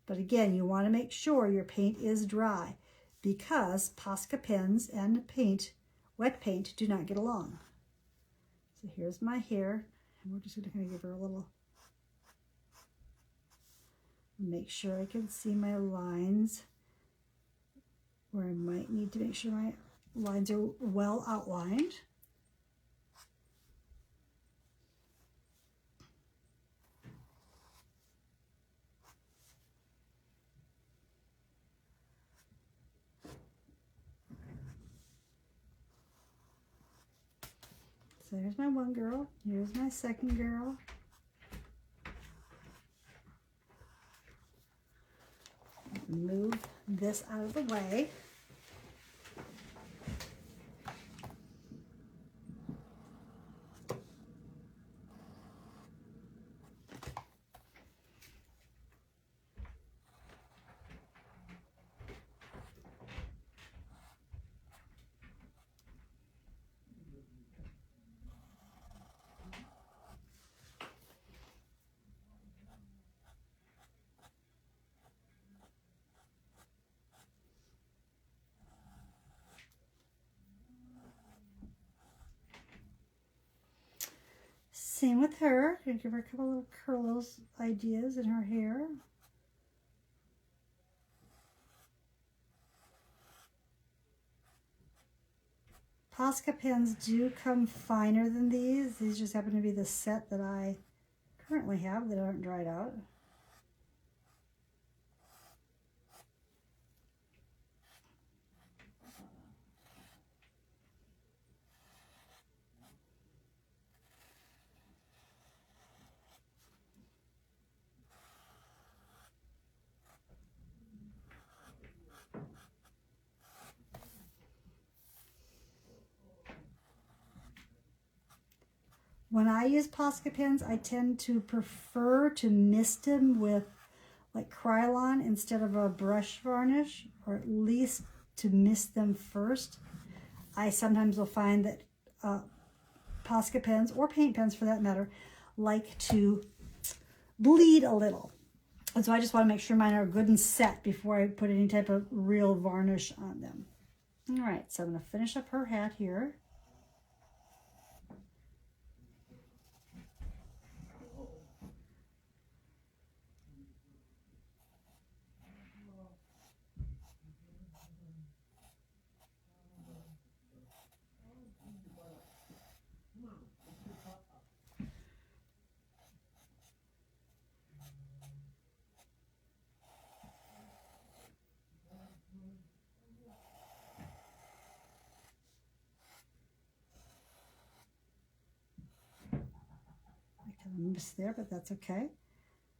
But again, you want to make sure your paint is dry, because Posca pens and paint, wet paint, do not get along. So here's my hair, and we're just going to kind of give her a little, make sure I can see my lines where I might need to make sure my lines are well outlined. So there's my one girl, here's my second girl. Move this out of the way. Same with her. I'm gonna give her a couple little curls ideas in her hair. Posca pens do come finer than these. These just happen to be the set that I currently have that aren't dried out. When I use Posca pens, I tend to prefer to mist them with like Krylon instead of a brush varnish, or at least to mist them first. I sometimes will find that Posca pens, or paint pens for that matter, like to bleed a little. And so I just want to make sure mine are good and set before I put any type of real varnish on them. All right, so I'm going to finish up her hat here. seams there, but that's okay.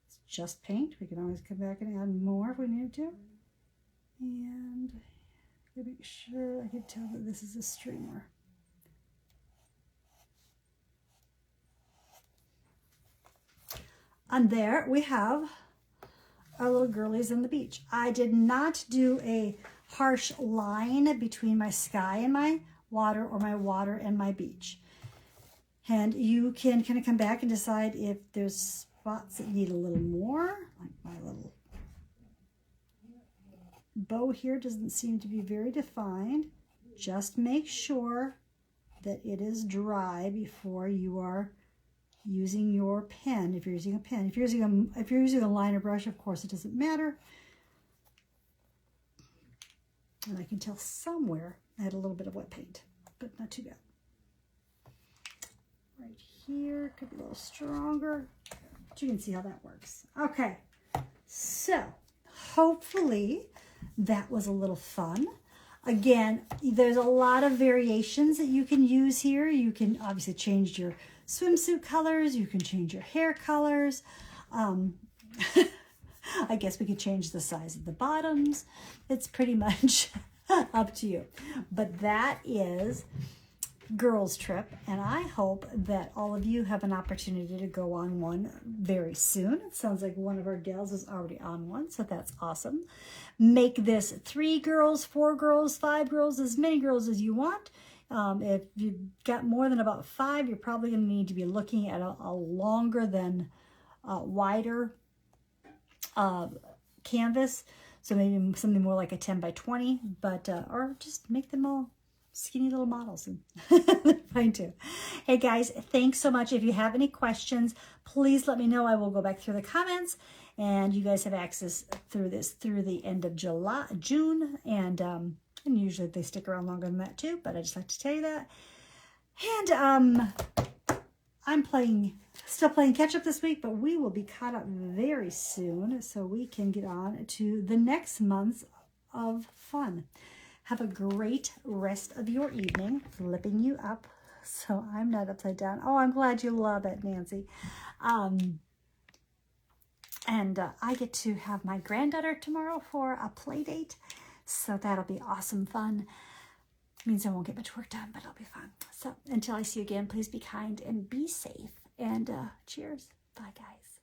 It's just paint. We can always come back and add more if we need to. And to make sure I can tell that this is a streamer. And there we have our little girlies in the beach. I did not do a harsh line between my sky and my water, or my water and my beach. And you can kind of come back and decide if there's spots that need a little more, like my little bow here doesn't seem to be very defined. Just make sure that it is dry before you are using your pen. If you're using a pen, if you're using a liner brush, of course it doesn't matter. And I can tell somewhere I had a little bit of wet paint, but not too bad. Right here could be a little stronger, but you can see how that works. Okay, so hopefully that was a little fun. Again, there's a lot of variations that you can use here. You can obviously change your swimsuit colors. You can change your hair colors. I guess we could change the size of the bottoms. It's pretty much up to you. But that is Girls Trip, and I hope that all of you have an opportunity to go on one very soon. It sounds like one of our gals is already on one, so that's awesome. Make this 3 girls, 4 girls, 5 girls, as many girls as you want. If you've got more than about 5, you're probably going to need to be looking at a longer than wider canvas. So maybe something more like a 10 by 20, but or just make them all skinny little models, and fine too. Hey guys, thanks so much. If you have any questions, please let me know. I will go back through the comments, and you guys have access through the end of June, and usually they stick around longer than that too, but I just like to tell you that. And I'm still playing catch up this week, but we will be caught up very soon, so we can get on to the next month of fun. Have a great rest of your evening. Flipping you up so I'm not upside down. Oh, I'm glad you love it, Nancy. And I get to have my granddaughter tomorrow for a play date, so that'll be awesome fun. Means I won't get much work done, but it'll be fun. So until I see you again, please be kind and be safe. And cheers. Bye, guys.